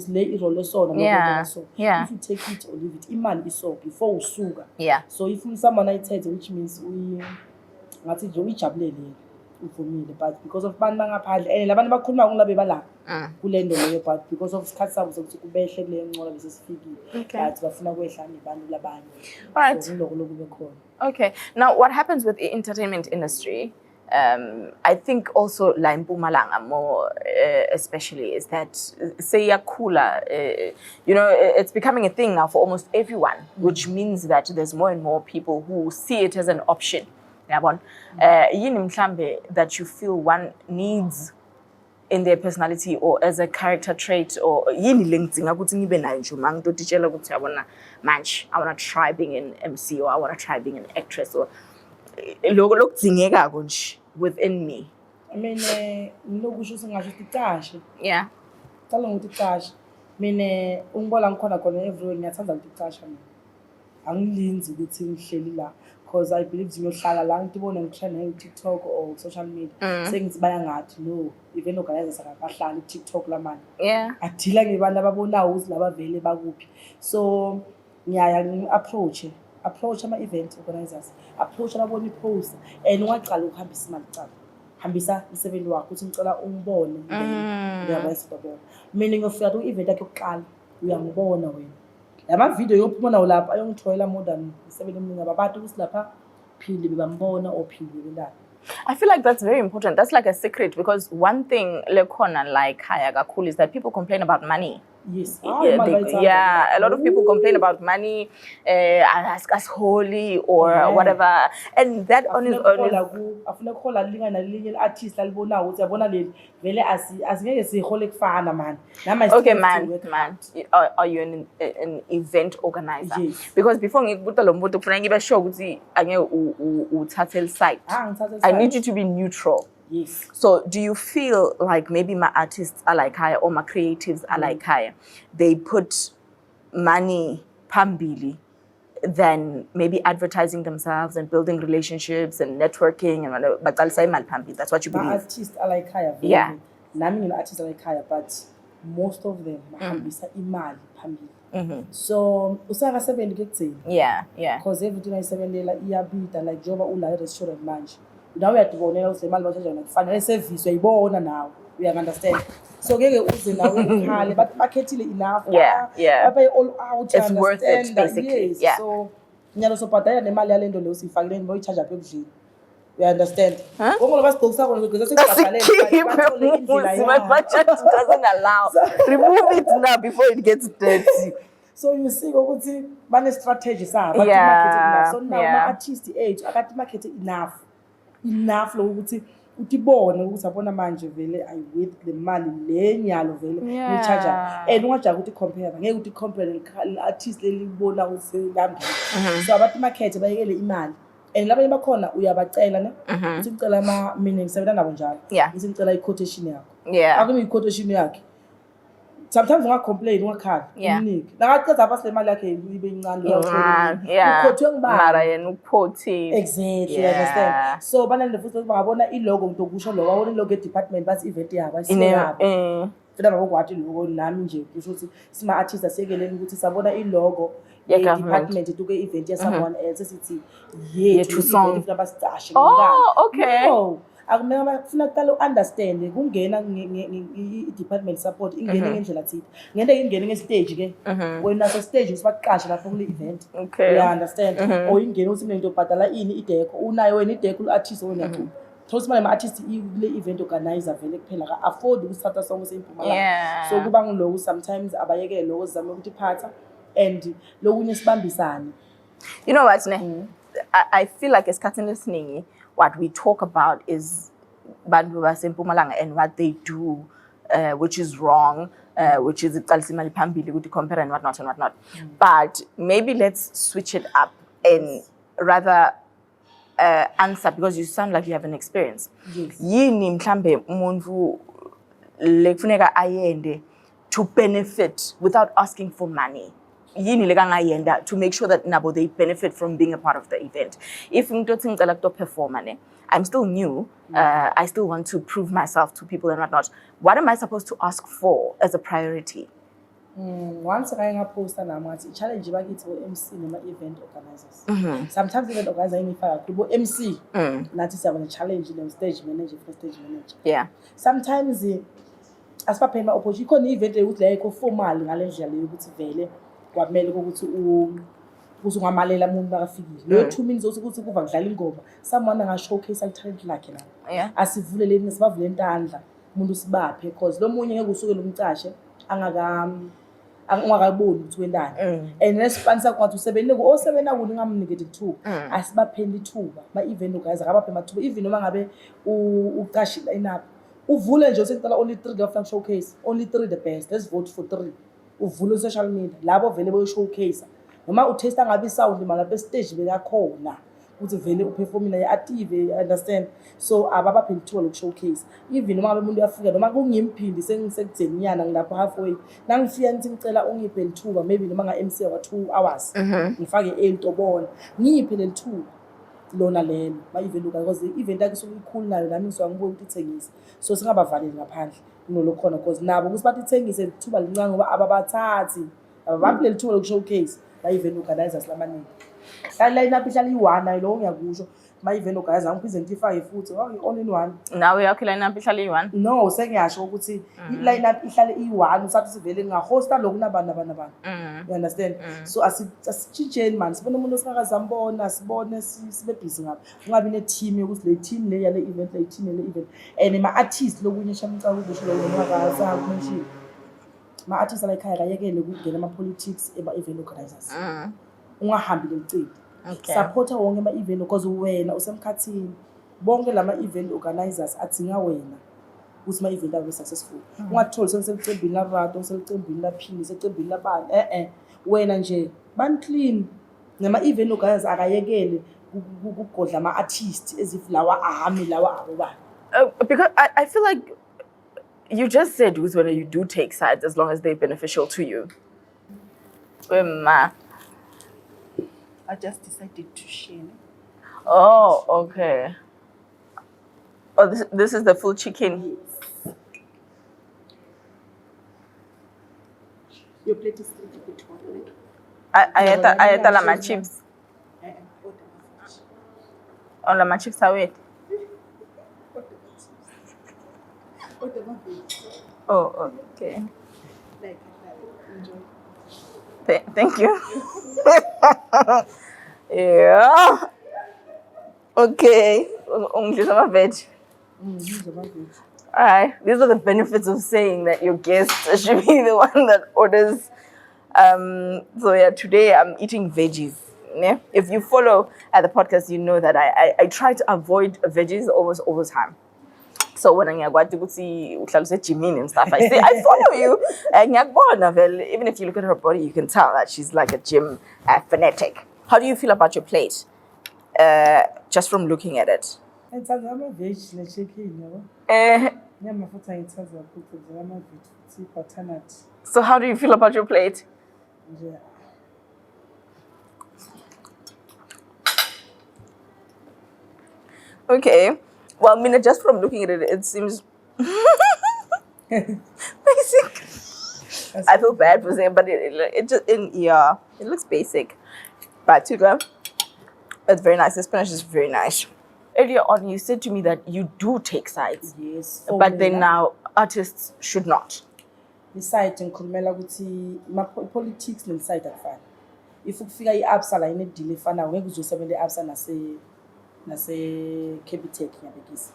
lay irole sona ngoba so if you take it or leave it imali iso before usuka so if someone ayithethe which means ngathi nje uyijabulele uvumile, but because of abantu bangaphandle and labantu bakhuluma ngolabe bala kule nto leyo, but because of isikhathi sabo sokuthi kubehle kule ncola bese sifikile, but bafuna kwehla nebantu labanye. Right. So kuloko lokube khona. Okay. Now, what happens with the entertainment industry, I think also la Mpumalanga more especially, is that seyakula, it's becoming a thing now for almost everyone, which means that there's more and more people who see it as an option. Yini mhlambe that you feel one needs in their personality or as a character trait, or yini lengidinga ukuthi ngibe nayo nje mangitotitshela ukuthi yabona manje I want to try being an MC, or I want to try being an actress, or lokudingekako nje within me. I mean, ngilokusho singasho ticashe. Yeah. Cala ngokuthi ticashe. Mina ungibola ngikhona khona everywhere ngiyathanda ukuthi ticasha mina. Angilinzi ukuthi ngihleli la, because I believe ngiyohlala la ngibone ngitrend TikTok or social media. Sengithi baya ngathi no, event organizers akahlali TikTok la manje. Yeah. Adila ngebantu ababonayo ukuthi laba vele bakuphi. So ngiyaya ngi-approach ama-event organizers, approach ababona i-poster and ungaqala ukuhambisa imali cala. Hambisa umsebenzi wakho ukuthi ngicela ungibone ngiyabona. Mina ngiyofika ku-event yakhe yokuqala uyangibona wena. Lama video yophuma nawo lapha ayongithoyela more than 7 million abantu ukuthi lapha phili bebambona or phili bebelala. I feel like that's very important. That's like a secret, because one thing lekhona like haya kakhulu is that people complain about money. Yes. A lot of people complain about money, ask us holy or whatever, and that on his own afuna ukhola linga nalinye artist alibona ukuthi yabona leli vele asingeke sihole kufana man. Okay, man, are you an event organizer? Yes. Because before ngikubuta lo mbuto kufuna ngibe sure ukuthi angeke uthathe side. I need you to be neutral. Yes. So do you feel like maybe my artists are like higher, or my creatives are like higher? They put money pambili than maybe advertising themselves and building relationships and networking and but that's what you believe? My artists are like higher. Yeah. Nami artists are like higher, but most of them hambisa imali pambili. So usaka 70 kekuthini. Yeah. Because everything ayisebenzela iyabida like njoba ula restaurant manje. Now we have to go now. Say, "Mal, what is your final service? You born now. We understand." So, get uze now. But marketing enough. Yeah. All out. It's worth it, basically. Yes. Yeah. So, nyalo so pataya ne mali yalendo lo sifakile boy charge aphe kujini. We understand. Konke labasibhokisa khona because my budget doesn't allow. Remove it now before it gets dirty. So you see, ukuthi bane strategy sabo. Marketing enough. So now my artist age, akati market enough lo ukuthi utibone ukuthi abona manje vele I with the mali le nyalo vele ni charge and ungajaga ukuthi compare ngeke ukuthi compare le artist lelibona uselambi. So abantu market bayekele imali and labanye bakhona uyabacela ne uthi ngicela ama mina ngisebenza nabo njalo ngithi ngicela i-quotation yakho akumi i-quotation yakhe. Sometimes unga complain ungakhala uningi nakaqeda apha le mali yakhe ibe incane ukhothwe ngibani mara yena ukhothi exactly. You understand. So banande futhi bangabona ilogo nto kusho lo wabona ilogo department basi event yabo ayisiyabo funa bakwathi logo nami nje kusho ukuthi sima artist asekeleni ukuthi sabona ilogo department to ke event ya someone else sithi yethu event abasitashi ngani. Okay. No. Akumele bafuna kuqala understand kungena i-department support ingene ngendlela thithi ngento ingene ngestage ke wena so stage usibaqasha lapho kule event. Okay. You understand. Or ingene uthi mina ngiyobhadala ini ideko unayo wena ideko ulartist wena ku thosi manje ama-artist le event organizer vele kuphela ka afford ukusatha sonke seMpumalanga. So kuba ngiloko sometimes abayekele lokho zame ukuthi phatha and lokunye sibambisane. You know what, I feel like esikhathini esiningi what we talk about is bantu baseMpumalanga and what they do, which is wrong, which is iqalisa imali phambili ukuthi compare and whatnot. But maybe let's switch it up and rather answer, because you sound like you have an experience. Yini mhlambe umuntu lekufuneka ayende to benefit without asking for money? Yini lekangayenda to make sure that nabo they benefit from being a part of the event. If ngitothi ngicela kuto perform I'm still new, I still want to prove myself to people and whatnot. What am I supposed to ask for as a priority? Once ngake ngaposta nami ngathi i-challenge bakithi bo-MC noma-event organizers. Sometimes event organizer ingifaka kakhulu bo-MC nathi siyaba ne-challenge ne-stage manager for-stage manager. Yeah. Sometimes asibapheli ama-opportunity ikhona i-event yokuthi la yikho formal ngale ndlela leyo ukuthi vele kwamele ukuthi uzungamalela umuntu nakafikile leyo 2 minutes ukuthi kuva kudlala ingoma someone anga-showcase talent lakhe la. Yeah. Asivuleleni sibavule intandla umuntu sibaphe because lo munye ngeke usuke lomcashe ungakaboni ukuthi wendani and responsor kwathi usebenile osebena kuni ngamnikete ithuba asibapheli ithuba ma-event organizer akabaphe amathuba even noma ngabe uqashi line-up uvule nje usecela only 3 after showcase only 3 the best let's vote for 3 uvule social media labo vele boy showcase noma utesta ngabe sound malapha stage bekakhona ukuthi vele uperforming ya active understand so ababapheli ithuba lokushowcase even noma ngabe umuntu uyafika noma kungimphindi sengisekuzenyana ngilapha halfway nangifika nithi ngicela ungiphe ithuba maybe noma nga-MC wa 2 hours ngifake elitobona ngiphe lelithuba lona lelo ma-event because i-event yakhe isuke ikhulu nayo nami ngisuka ngibuye ukuthi ithengise so singabavaleli ngaphandle kunolokhona because nabo ukuthi bathi ithengise ithuba lincane ngoba ababathathi ababaphi leli thuba lokushowcase ma-event organizers lamaningi line-up ihlala iyi-1 nayo lowo ngiyakusho ma-event organizer angiphinde ngifake futhi all in one nawe yakho line-up ihlala iyi-1 no sengiyasho ukuthi i-line-up ihlale iyi-1 usathi sivele ngingahosta lokhu nabantu you understand so asitshintsheni mani sibone umuntu osingakazambona sibone sibe busy ngapha ungabi ne-team yokuthi le team le yale event le team le event and ma-artist lokunye shamcala ukusho lokho ngingakazakumenshini ma-artist ala ekhaya kayekele ukungena ama-politics ema-event organizers ungahambi lecile supporta wonke ama-event because wena usemkhathini bonke lama-event organizers adinga wena ukuthi ama-event abe successful ungatholi selicembini labantu selicembini laphini secembini labani wena nje clean nama-event organizers akayekele ukugodla ama-artist eziflawa ahami lawa abo bani because I feel like you just said whether you do take sides as long as they're beneficial to you. I just decided to share. Oh, okay. Oh, this is the full chicken. Yes. Your plate is a little bit hot. I ate my chips. Oh, my chips are wet. Oh, okay. Thank you. Yeah. Okay. Veg. Alright. These are the benefits of saying that your guest should be the one that orders. So yeah, today I'm eating veggies. Yeah? If you follow at the podcast, you know that I try to avoid veggies almost all the time. So when I go to see Jimin and stuff, I say, I follow you. And even if you look at her body, you can tell that she's like a gym fanatic. How do you feel about your plate? Just from looking at it. I'm a veg, chicken, So how do you feel about your plate? Yeah. Okay. Well, I mean, just from looking at it, it seems basic. I feel bad for saying, but it looks basic. But it's very nice. The spinach is very nice. Earlier on, you said to me that you do take sides. Yes. But then now, artists should not. The side in Kulmela Guti, politics and side at fan. If you figure i-absa la ine-deal efanayo ngeke uzosebenza i-absa nase-Capitec ngiyabekisa.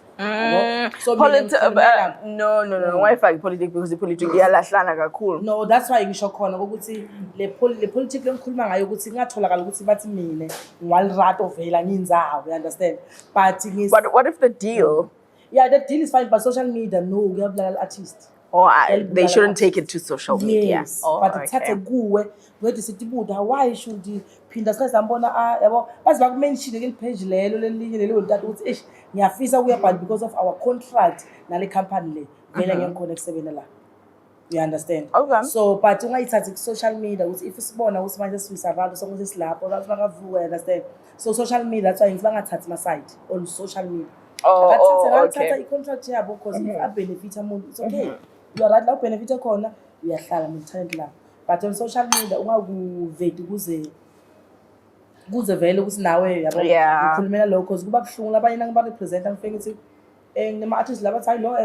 So no Wi-Fi politics because the politics iyalahlana kakhulu. No, that's why ngisho khona ukuthi le politics lengikhuluma ngayo ukuthi ngatholakala ukuthi bathi mina ngwalirato vela nginzawo, you understand? But what if the deal? Yeah, the deal is fine, but social media no, kuyabulala artist. They shouldn't take it to social media. Yes, but ithathe kuwe wethi sithi buda why should phinda sikazambona yabo bazi bakumention ke page lelo lelinye lelo ntathu ukuthi ngiyafisa ukuya but because of our contract nale company le vele ngiyakhona ukusebenza la, you understand? Okay. So but ungayithathi ku social media ukuthi if sibona ukuthi manje siwisa abantu sokuthi silapho abantu bakavuka, you understand? So social media that's why ngibangathathi ma side on social media. Okay. I-contract yabo because if I benefit umuntu it's okay. You are right, la benefit khona uyahlala mentality la. but on social media ungakuvedi kuze vele ukuthi nawe yabo Yeah. ukhulumela lokho because kuba kuhlungu labanye nangiba represent ngifike ngithi ngema artists laba thayi lo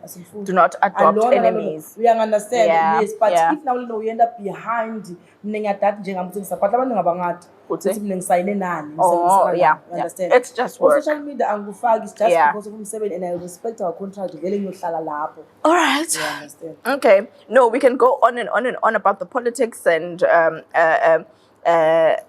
asimfuni. Do not adopt enemies. We understand, Yeah, yes, but yeah. if now you end up behind mina ngiyadata njengamuntu ngisupport abantu ngabangadi ukuthi mina ngisayine nani Oh, yeah. understand. It's just work. On social media angikufaki it's just Yeah. because of umsebenzi and I respect our contract vele ngiyohlala lapho. All right. You understand? Okay. No, we can go on and on and on about the politics and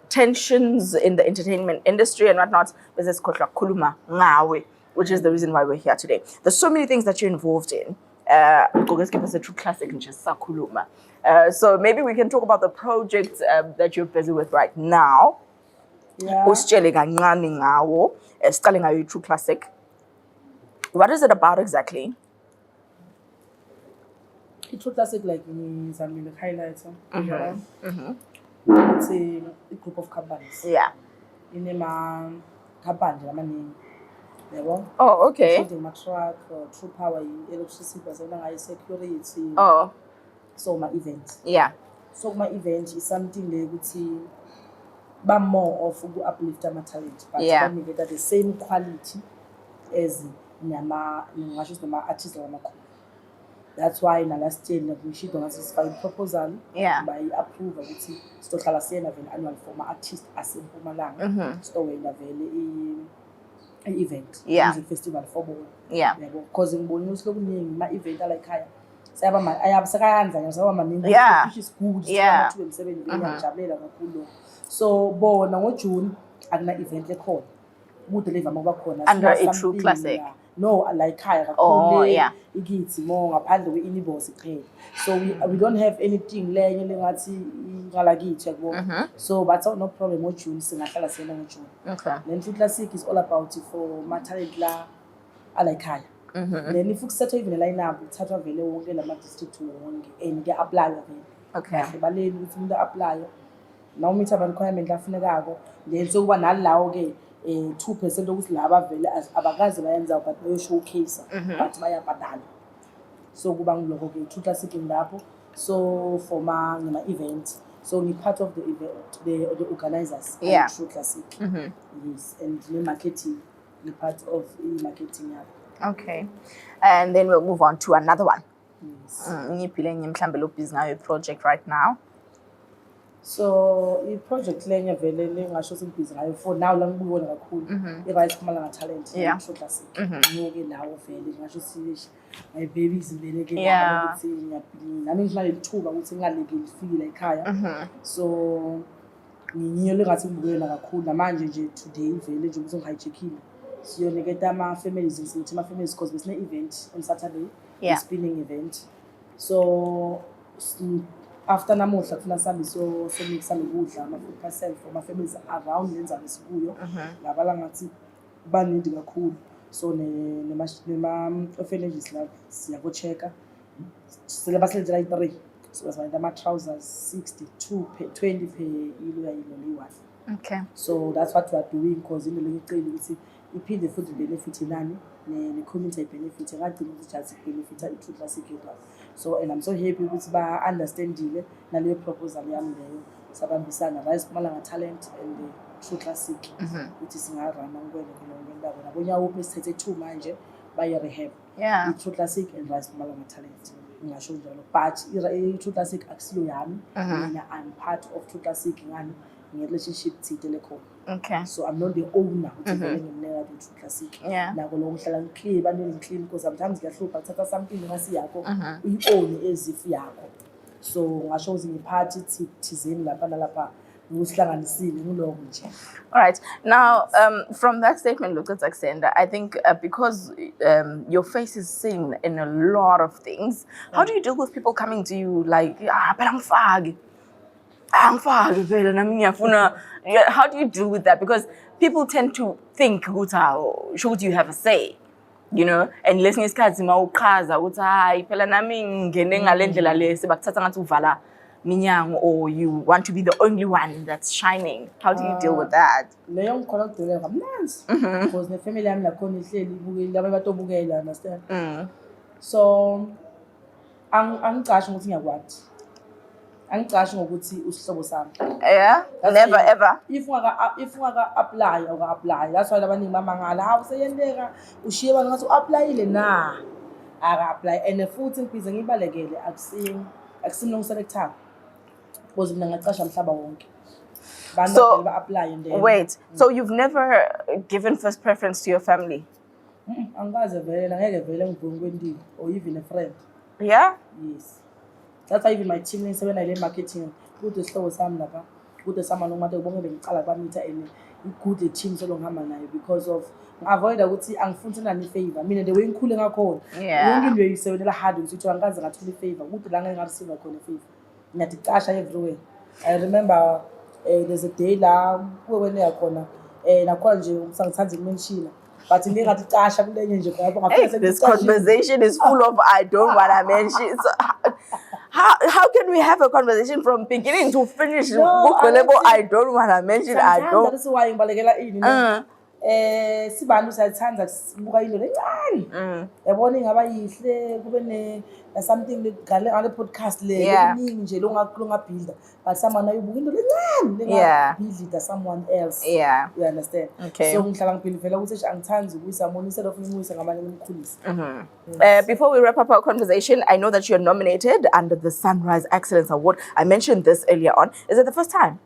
tensions in the entertainment industry and whatnot. Business kuluma ngawe, which is the reason why we're here today. There's so many things that you're involved in. Let's give us a true classic and just sakuluma. So maybe we can talk about the project that you're busy with right now. Yeah. Usitshele kancane ngawo, siqale ngayo True Classic. What is it about exactly? It's classic like ngizamile highlights. It's a group of companies. Yeah. Inema company amaningi. Yabo? Oh, okay. Including my truck, True Power, electricity, security. Oh, So my event. yeah. So my event is something like ba more of uplift my talent, but Yeah. get the same quality as nama artists lamakhulu. That's why na last year we should don't satisfy proposal Yeah. by approve ukuthi sizohlala siyena vele annual for my artist aseMpumalanga sitowena vele i-event Yeah. music festival for bona. Yeah. Yabo because ngibonile ukuthi lokuningi ma event ala ekhaya sekayanza ngisaba maningi Yeah. which is good Yeah. ukuthi emsebenzi ngiyajabulela kakhulu so bona ngoJune akuna event lekhona kude levama kuba khona Under a sina True something, Classic. yeah. No, like kakhulu Oh, yeah. ikithi mo ngaphandle kwe-invoice iqhele so we don't have anything lenye lengathi ngalakithi yabo so but no problem ngoJune singahlala siyena ngoJune. Okay. Then True Classic is all about for my talent la ala ekhaya. Then if ukusethwa even line up uthathwa vele wonke lama district wonke and ke apply vele. Okay. Baleni ukuthi umuntu apply now meet ama requirement afunekako then sokuba nalawo ke 2% ukuthi laba vele abakazi bayenza but bayo showcase but bayabhadala. So kuba ngiloko ke True Classic lapho so for ngema event so we part of the event the organizers Yeah. True Classic. Yes, and the marketing we part of the marketing yabo. Okay. And then we'll move on to another one. Yes. Ngiphile mhlambe lo busy ngayo project right now. So i-project lenye vele lengasho sengibhizi ngayo for now la ngibuyona kakhulu i-Rise Mpumalanga Talent Yeah. True Classic ngoke lawo vele ngasho silisha my babies vele ke Yeah. ukuthi ngiyaphinda nami ngidlala ithuba ukuthi ngaleke ngifike la ekhaya so nginyo lengathi ngibuyona kakhulu namanje nje today vele nje ukuthi ngihijackile siyoniketa ama families ngithi ama families because besine event on Saturday Yeah. spinning event so after namuhla kufuna sihambe so mixa nokudla ama-food parcel for ama-families around lenzabe sikuyo ngabala ngathi banindi kakhulu so nema-orphanages la siyabo-check-a basilenzela i-3 so basibanida ama-trousers 62 20 per ilo leyi-1 Okay. so that's what we are doing because into lenye iceli ukuthi iphinde futhi benefit nani ne-community benefit ngagcina ukuthi just benefit i-True Classic yodwa so and I'm so happy ukuthi ba-understandile naleyo proposal yami leyo sabambisana Rise Mpumalanga Talent and the True Classic ukuthi singarana ngikwele ngilonke nabonyawuphi esithethe 2 manje baye-rehab Yeah. i-True Classic and Rise Mpumalanga Talent ngingasho njalo but i-True Classic akusiyo yami mina I'm part of True Classic ngani nge-relationship thide lekhona. Okay. So I'm not the owner ukuthi vele ngimneka the True Classic. Yeah. Nako lo ngihlala ngiclean banini ngiclean because sometimes ngiyahlupha ukuthatha something ngasi yakho uyi-own as if yakho. So ngasho ukuthi ngiphathi thizeni lapha nalapha ngusihlanganisile ngiloko nje. All right. Now, from that statement, look at Alexander, I think because your face is seen in a lot of things, how do you deal with people coming to you like, phela ngifake? Angifake phela nami ngiyafuna. How do you deal with that? Because people tend to think ukuthi you have a say, you know, and lesinye isikhathi mawuqhaza ukuthi hayi phela nami ngene ngalendlela le sebakuthatha ngathi uvala minyango or you want to be the only one that's shining. How do you deal with that? Leyo ngikhona ukudela kamnanzi because ne-family yami lakhona ihleli ibukeli laba batobukela understand. So angicashi ukuthi ngiyakwazi Angicashi ngokuthi usihlobo sami. Yeah, never ever. If ungaka apply or apply, that's why abaningi bamangala. How seyenteka ushiye abantu ngathi u-applyile na. Aka apply and futhi ngibize ngibalekele akusimlo ngiselector. Because mina ngaqasha mhlaba wonke. So apply and then wait, so you've never given first preference to your family? Angikaze vele ngeke vele ngivunge kwendini or even a friend. Yeah? Yes. That's why even my team ngisebenza le marketing kude isihlobo sami lapha kude sama nomade ubonge bengicala kwamitha ene good team solongihamba nayo because of avoid ukuthi angifuni nani favor mina the way ngikhule ngakhona yonke into uyisebenzela hard ukuthi angikaze ngathola favor kude la ngeke ngareceive khona favor ngiyadicasha everywhere. I remember there's a day la kuwena yakhona nakhona nje umsangithanda ukumenshina. But in this conversation is full of I don't want to mention. So how can we have a conversation from beginning to finish? No, I don't want to mention. I don't. That's why sibantu siyathanda sibuka into lencane yabona ingaba yihle kube ne something ngale podcast le eningi nje longabuilda but someone ayibuka into lencane lengabuilda someone else. Yeah, you understand. Okay. So ngihlala ngibhilivela ukuthi angithandi ukuyisa mona instead of ngiyisa ngamanye ngimkhulisa. Before we wrap up our conversation, I know that you're nominated under the Sunrise Excellence Award. I mentioned this earlier on. Is it the first time?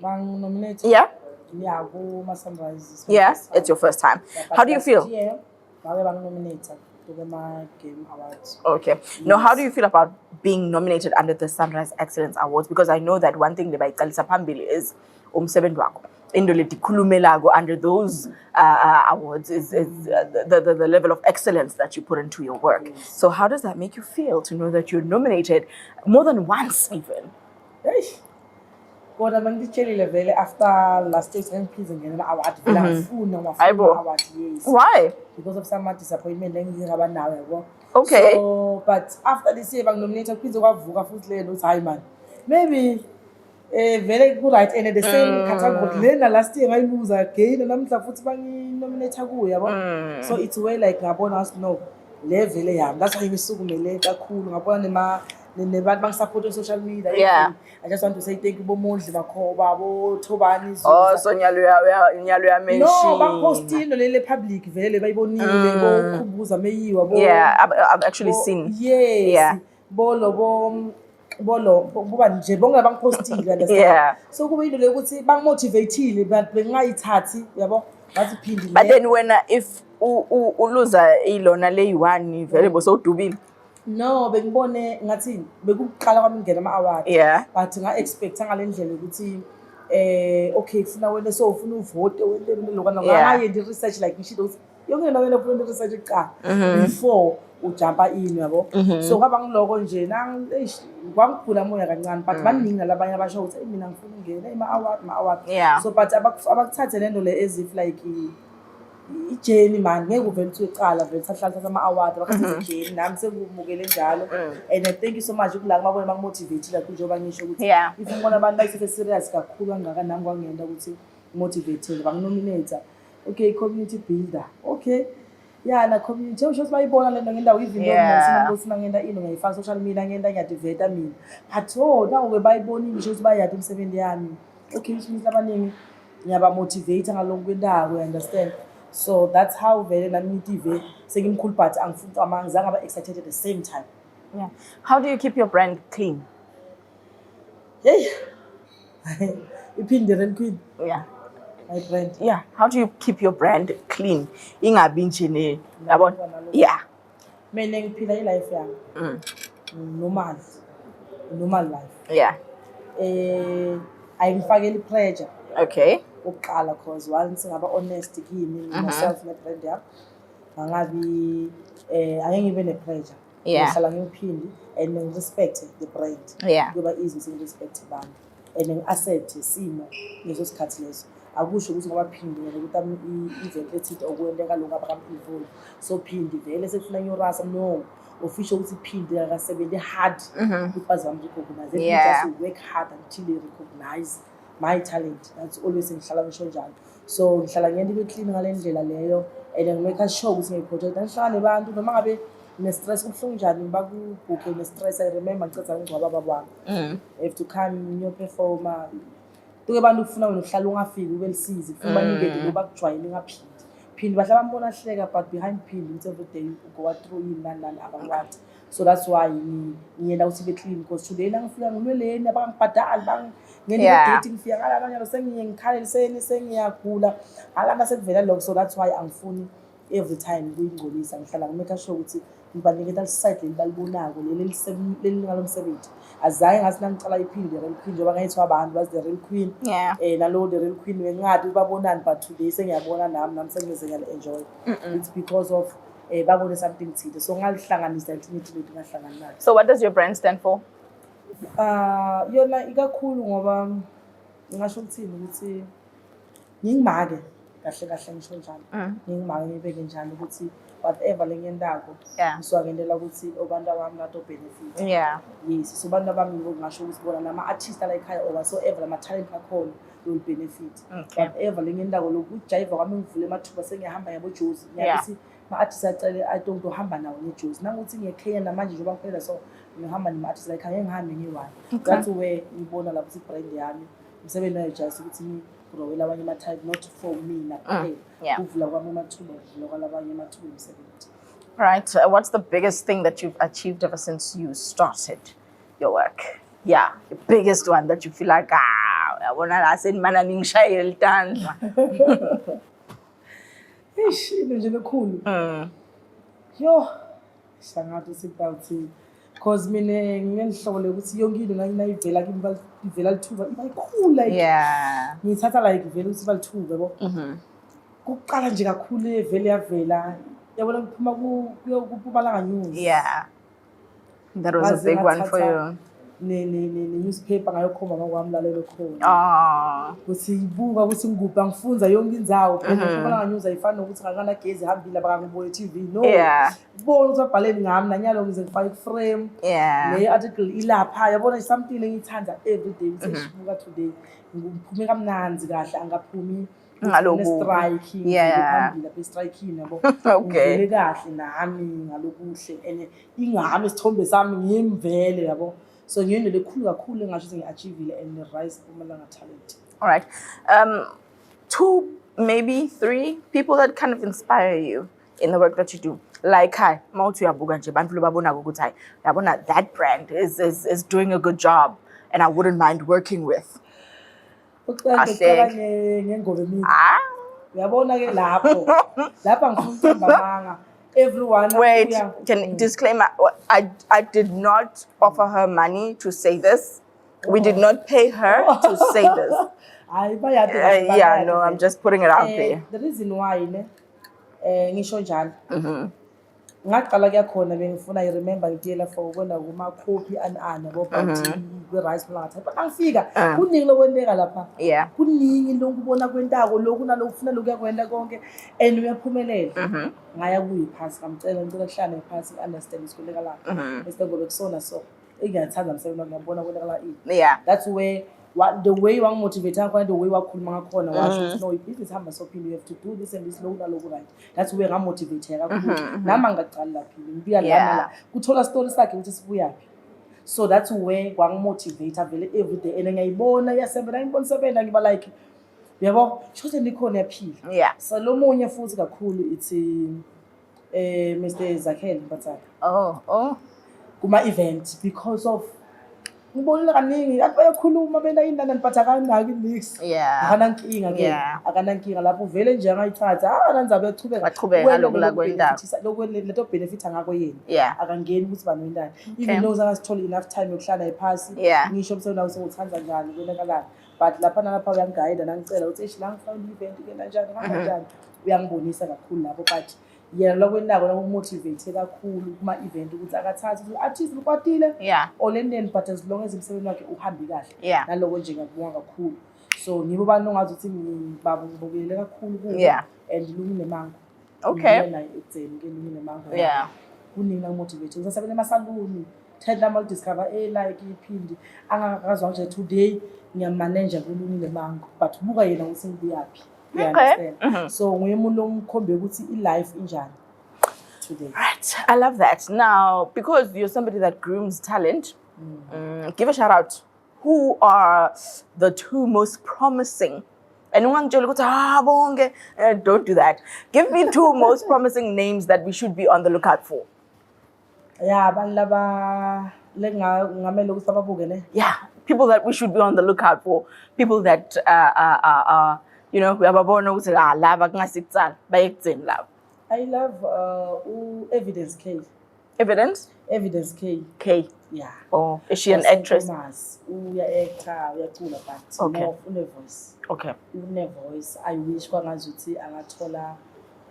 Bang nominated. Yeah. Yeah, go my Sunrise. Yeah, it's your first time. How do you feel? Yeah, I'm nominated to the my game awards. Okay. Yes. Now, how do you feel about being nominated under the Sunrise Excellence Awards? Because I know that one thing they bayiqalisa phambili is umsebenzi wakho. Indole dikhulumelago under those awards is the level of excellence that you put into your work. Yes. So how does that make you feel to know that you're nominated more than once even? Hey. Kodwa mangitshelile vele after last year's prison ngena award vele ngifuna award. Yes. Why? Because of some disappointment engingaba nawe yabo. Okay. So but after this year banginominate kuphinde kwavuka futhi lelo uthi hayi man. Maybe very good right and the same category lena last year ngayiluza again namhla futhi banginominate kuyo yabo. So it's way like ngabona us no level yami. That's why ngisukumele kakhulu ngabona nema nebantu support on social media. Yeah. I just want to say thank you bomondli bakhoba bo Thobani. Oh, so nyalo ya mention. No, baposting lele public vele bayibonile bo Khubuza meyiwa bo. Yeah, I've actually seen. Yes. Yeah. Bolo boba nje bonke bangipostile understand. Yeah. So kube into ukuthi bangimotivateile but bengayithathi yabo bathi phindi. But then when if uluza ilona leyi1 vele bosodubile. No, bengibone ngathi bekuqala kwami ngena ama-award. Yeah. But nga-expecta ngale ndlela ukuthi okay kufuna wena so ufuna uvote wena lokana ngayenza i-research like ngisho ukuthi yonke into wena ufuna i-research eqala before ujumpa in yabo. So kwaba ngiloko nje kwangigula moya kancane but baningi nalabanye abasho ukuthi mina ngifuna ungena ema-award. Yeah. So but abakuthathe lento le as if like ijeni man ngeke uvele uthi uqala vele thatha ama-award bakhathi ijeni nami sengumukele njalo and thank you so much ukulanga mabona bangimotivate like njengoba ngisho ukuthi if ngibona abantu bayise serious kakhulu kangaka nami kwangenda ukuthi motivate banginominate okay community builder okay yeah na community usho bayibona lento ngendawo even though sina ngenda into ngiyifaka social media ngenda ngiyadiveta mina but nawo ke bayibona ngisho ukuthi bayaphi imisebenzi yami okay isho abaningi ngiyaba motivate ngalonke kwendawo you understand. So that's how very namitive sengimkhulu but angifuni amangizange aba excited at the same time. Yeah. How do you keep your brand clean? Hey. Phindy The Real Queen. Yeah. My brand. Yeah. How do you keep your brand clean? Ingabi nje ne yabona. Yeah. Mina ngiphila life yami. Normal life. Yeah. Ayingifakeli pressure. Okay. Uqala cause once ngaba honest kimi myself ne brand yami angabi angeke ngibe ne pressure. Ngihlala ngiphindi and ngirespect the brand. Yeah. Kuba easy to respect abantu and ngi-accept isimo leso sikhathi leso. Akusho ukuthi ngoba Phindy ukuthi i-event ethile okwendeka lokho abakamphivula so Phindy vele sekufuna nyorasa no official ukuthi Phindy akasebenze hard ukuthi bazame recognize just work hard until they recognize my talent. That's always ngihlala ngisho njalo. So ngihlala ngiyenda ibe clean ngale ndlela leyo and ngimake sure ukuthi ngiproject ngihlala nebantu noma ngabe ne-stress kubuhlungu njani bakubhukhe ne-stress. I remember ngiceda ngingcwaba baba wami. Have to come ngiyoperforma. Tuke abantu kufuna wena uhlala ungafiki ube lisizi kufuna banikele lo bakujwayele ngaphindi. Phindi bahle bambona hleka but behind Phindi it's every day go through nani abangwathi. So that's why ngiyenda ukuthi be clean because today la ngifika ngilweleni abangibhadali ngene date ngifika ngala lo sengiye ngikhalele sengiyagula alana sekuvela lokho. So that's why angifuni every time kuyingcolisa ngihlala ngimake sure ukuthi ngibanikela side lelibonako leli ngalomsebenzi. Azange ngasi nangicala iphindi The Real Queen njengoba ngayithiwa abantu bazi The Real Queen. Nalo The Real Queen wengathi babonani but today sengiyabona nami sengize ngiyale-enjoy. It's because of babone something thile. So ngalihlanganisa ultimately lethi ngahlangana nayo. So what does your brand stand for? Yona ikakhulu ngoba ngisho ukuthini ukuthi ngingimake kahle ngisho njalo. Ngingimake ngibeke njalo ukuthi whatever lengiyendako ngizwakendela ukuthi abantu abami nato benefit. Yes, so abantu abami ngisho ukuthi bona nama artists la ekhaya or whatsoever ama talent akhona will benefit. Whatever lengiyendako lokujiva kwami ngivule amathuba sengiyahamba yabo Jozi. Ngiyathi ma-artists acele atonto hamba nawo neJozi. Nanguthi ngiyeKenya namanje njengoba kuphela so ngihamba nama-artists la ekhaya ngihambe ngiyi-one. That's where ngibona lapho brand yami umsebenzi wayo just ukuthi ngigrowela abanye ama-type not for mina kuphela. Kuvula kwami amathuba kuvula kwalabanye amathuba omsebenzi. Right. What's the biggest thing that you've achieved ever since you started your work? Yeah, the biggest one that you feel like yabona la senimana ningishayela itandla. Into nje lekhulu. Yo, sangathi sibawuthi because mina ngiyenhlole ukuthi yonke into nayivela kimi ivela lithuba iba ikhulu like. Ngithatha like ivela ukuthi balithuba yabo. Kuqala nje kakhulu evele yavela. Yabona kuphuma kuPhumalanga news. That was a big one for you. Newspaper ngayokhomba ngokwamlalelo khona. Kuthi ibuka ukuthi ngikuphi ngifunza yonke indzawo. Phumalanga news ayifani nokuthi ngakana gezi hambile abangibone TV. No. Bona ukuthi abhaleni ngami nanyalo ngize ngifake frame. Le article ilapha yabona something engiyithanda every day ukuthi sibuka today. Ngiphume kamnanzi kahle angaphumi strike phambili lapha strike yabo. Ngivele kahle nami ngalokuhle and ingami isithombe sami ngiyimvele yabo. So ngiyendo lekhulu kakhulu engasho ukuthi ngiachievile and the rise Mpumalanga talent. All right. 2, maybe 3 people that kind of inspire you in the work that you do. Like mawuthi uyabuka nje bantu lobabona ukuthi yabona that brand is doing a good job and I wouldn't mind working with. Ngengove mina. Uyabona ke lapho. Lapha ngifuna Mpumalanga. Everyone. Wait, disclaimer. I did not offer her money to say this. We did not pay her to say this. No, I'm just putting it out there. The reason why, ngisho njalo. Ngaqala kuyakhona bengifuna I remember ngiyela for ukona kuma copy ana bobhathi kwe-rice plant. But angifika kuningi lokwendeka lapha. Kuningi lokubona kwentako lokhu nalokhu ufuna lokuyakwenda konke and uyaphumelela. Ngaya kuyiphasi ngicela kuhlane phasi understand isikoleka la. Bese ngobe kusona so engiyathanda umsebenzi ngiyabona kwendeka la. That's where the way you motivate and the way you wakhuluma ngakhona washo no business hamba so phela you have to do this and this loku naloku right. That's where ngamotivate kakhulu nama ngaqala lapha ngibuya la kuthola story sakhe ukuthi sibuyaphi. So that's where kwangimotivate vele every day and ngiyayibona ngibona ngiba like yabo shoze nikhona yaphila. So lo munye futhi kakhulu it's Mr. Zakhele Mbataka. Kuma event because of ngibonile kaningi abantu bayakhuluma bena indana niphatha kanaki mix akanankinga ke akanankinga lapho vele nje angayithatha nanzabe echubeka lokho la kwendaba lokho leto benefit ngako yena akangeni ukuthi bani wendana even knows angasithola enough time yokuhlala ephasi ngisho umsebenzi wawo sewuthanda njani kwenakalana but lapha nalapha uyangigaida nangicela ukuthi eshi la ngifuna event ke kanjani kanjani uyangibonisa kakhulu lapho but yena lokwendako lokumotivate kakhulu kuma event ukuthi akathatha artist ukwatile olendeni but as long as umsebenzi wakhe uhambi kahle naloko nje ngiyabonga kakhulu. So ngibo abantu ongazi ukuthi ngibabukele kakhulu kubo and lungile mango. Yena etseni ke lungile mango. Kuningi motivate usasebenza emasaluni thenda mal discover like iphindi angakazwa nje today ngiyamanage kulungile mango but buka yena ukuthi ngiyaphi. So nguye umuntu ongikhombe ukuthi ilife injani. today. Right, I love that. Now, because you're somebody that grooms talent, give a shout out. Who are the two most promising? And don't do that. Give me two most promising names that we should be on the lookout for. Yeah, abantu laba lengamele ukuthi ababuke ne. Yeah, people that we should be on the lookout for. People that you know, uyababona ukuthi laba kungasikutsala bayekuthini laba. I love Evidence K. Evidence? Evidence K. K. Yeah. Oh, is she an actress? Uya-actor, uyacula, but Okay. more une-voice. Okay. Une-voice. I wish kwangazuthi angathola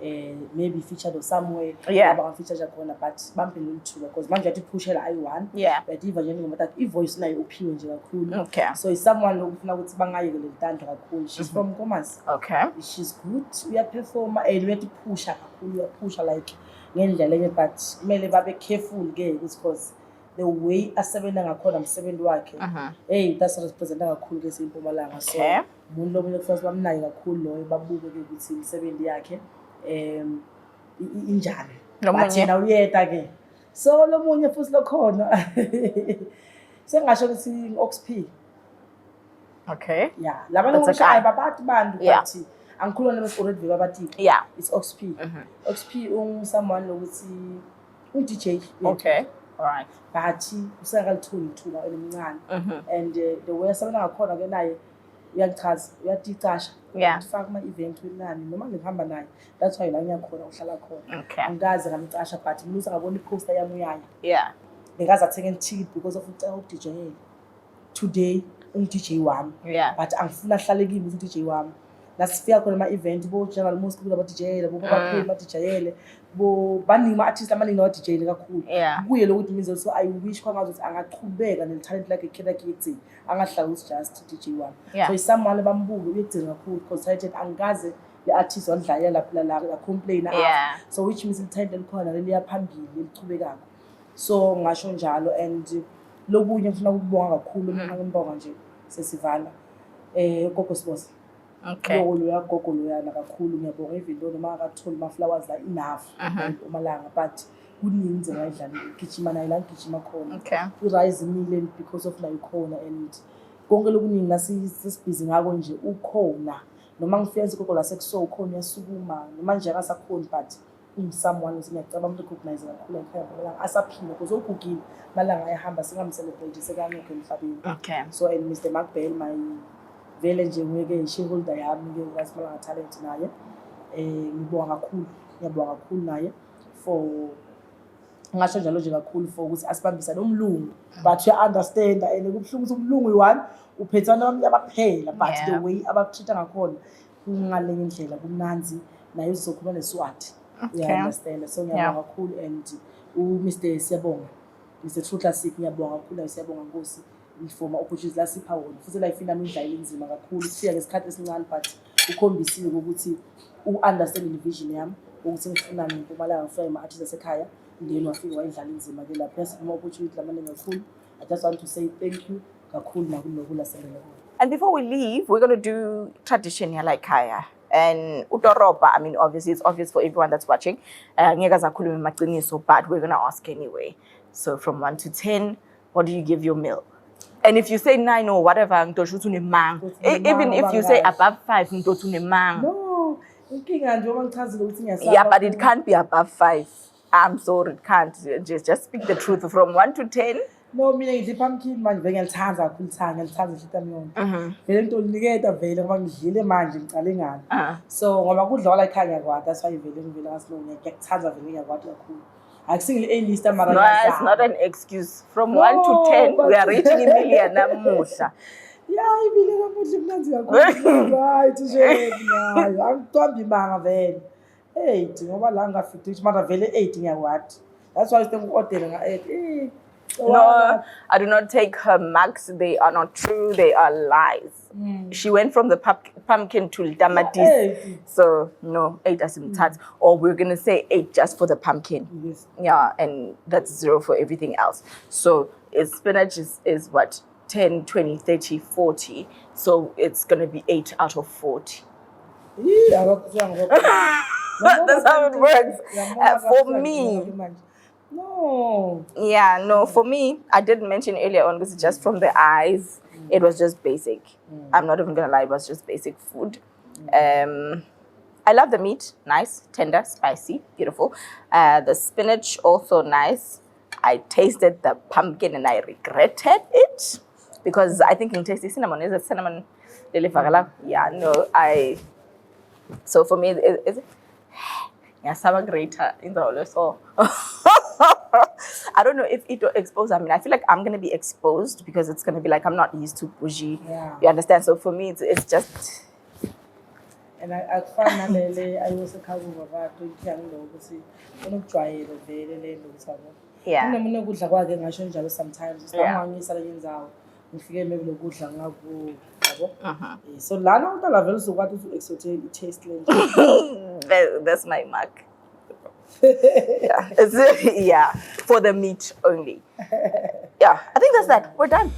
maybe featured or somewhere. Yeah. Featured khona, but bampile lithuba because manje yathi pushela ayi-1. Yeah. But iva nje ngoba that i-voice nayo uphiwe nje kakhulu. Okay. So is someone lokufuna ukuthi bangayekele litandla kakhulu. She's from Nkomazi. Okay. She's good. Uyaperforma and uyaphusha kakhulu, uyapusha like ngendlela enye, but kumele babe careful ke because the way asebenza ngakhona umsebenzi wakhe hey that's representa kakhulu ke eMpumalanga. So Okay. umuntu lomunye kufanele bamnaye kakhulu loyo babuke ke ukuthi umsebenzi yakhe injani. But yena uyeta ke. So lomunye futhi lokhona sengasho ukuthi oxp. Okay. Yeah, labantu ngokushaya babathi bantu but angikhuluma nabes already babathi. Yeah. It's oxp. Oxp someone lokuthi DJ. Okay. All right. But usakalithola ithuba elimncane and the way asebenza ngakhona ke naye uyachaza uyaticasha ufaka ama event wenani noma ngihamba naye that's why la ngiyakhona uhlala khona. Okay. Angikaze ngamcasha but ngilusa ngabona iposter yami uyaya. Yeah. Ngikaze athenga ticket because of ucela uDJ today DJ wami. Yeah. But angifuna ahlale kimi uDJ wami. Nasifika khona ama event bo general most people aba DJ bo bapheli ba DJ bo baningi ama artists amaningi wa DJ kakhulu. Kuye lokuthi mizo so I wish kwangazuthi angaqhubeka ne talent like ekhela kithi angahlala ukuthi just DJ wami. So someone bambuke uyegcina kakhulu because talented angikaze the artist wadlala lapha la complain so which means talent likhona leliya phambili lichubekako. So ngasho njalo and lobunye ngifuna ukubonga kakhulu mina ngibonga nje sesivala gogo sibosa. Okay. Gogo loyana kakhulu ngiyabonga ivinto noma akatholi ama flowers la enough Mpumalanga but kuningi ngayidlala igijima nayo la igijima khona. Okay. Rise million because of la ikhona and konke lokuningi nasibhizi ngako nje ukhona noma ngifenza gogo la sekuso ukhona yasukuma noma nje akasakhona but someone ngiyacabanga ukuthi recognize kakhulu ekhaya Mpumalanga asaphila because ogugile malanga ayahamba singamcelebrate sekanyokho emhlabeni. Okay. So and Mr. Macbell my vele nje ngeke shareholder yami ke ngasimala talent naye ngibonga kakhulu naye for ngasho njalo nje kakhulu for ukuthi asibambisa nomlungu but you understand and kubhlungu ukuthi umlungu yi1 uphethana nami abaphela but the way abakutreata ngakhona kungalenye indlela kumnanzi naye uzokhuluma neSwati. You understand so ngiyabonga kakhulu and Mr. Siyabonga Mr. True Classic ngiyabonga kakhulu Siyabonga Nkosi ifoma opportunities la sipha wona futhi la ifina imidlalo enzima kakhulu kufika ngesikhathi esincane but ukhombisile ukuthi understand the vision yami ukuthi ngifuna ngeMpumalanga ngifike ama artists asekhaya ndeni wafika wayidlala inzima ke lapha sima opportunity lamaningi kakhulu. I just want to say thank you kakhulu nakulokula sendela. And before we leave, we're going to do tradition here like Kaya. And Utoroba, I mean, obviously, it's obvious for everyone that's watching. But we're going to ask anyway. So from 1 to 10, what do you give your meal? And if you say 9 or whatever, even if you say above 5, no. Yeah, but it can't be above 5. I'm sorry, it can't. Just speak the truth. From 1 to 10. No, mina ngidla pumpkin manje vele ngiyalithanda kakhulu ithanga ngiyalithanda ihlita yona. Vele into niketa vele ngoba ngidlile manje ngicale ngani. So ngoba kudla la ekhaya ngiyakwazi that's why vele ngasilungu ngiyakuthandza vele ngiyakwazi kakhulu. Akusingile A list mara. No, it's not an excuse. From 1 to 10, we are reaching a million namuhla. Yeah, ibile kamuhle mnanzi kakhulu. Right, nje nayo. Angithombi manga vele. 8 ngoba la ngafika mara vele 8 ngiyakwazi. That's why I order nga8. No, I do not take her marks. They are not true. They are lies. She went from the pumpkin to Damatis. So, no, 8 as in tats. Or we're going to say 8 just for the pumpkin. Yes. Yeah, and that's 0 for everything else. So, spinach is what? 10, 20, 30, 40. So, it's going to be 8 out of 40. That's how it works. For me, no. yeah, no, for me, I didn't mention earlier on because just from the eyes, it was just basic. I'm not even gonna lie, it was just basic food. I love the meat, nice, tender, spicy, beautiful. The spinach also nice. I tasted the pumpkin and I regretted it because I think in tasty cinnamon is it cinnamon delivery. Yeah, no, so for me it's yeah, sour grater in the whole so I don't know if it will expose. I mean, I feel like I'm gonna be exposed because it's gonna be like I'm not used to bougie. Yeah. You understand? So for me, it's just. And I found I was a couple of our two young ladies. I don't try it very little. Yeah. I'm not good like I show you sometimes. It's Yeah. not one is out. If you get maybe a good so Lana the levels of what is it taste like. That's my mark. Yeah. Yeah, for the meat only. Yeah, I think that's that. We're done.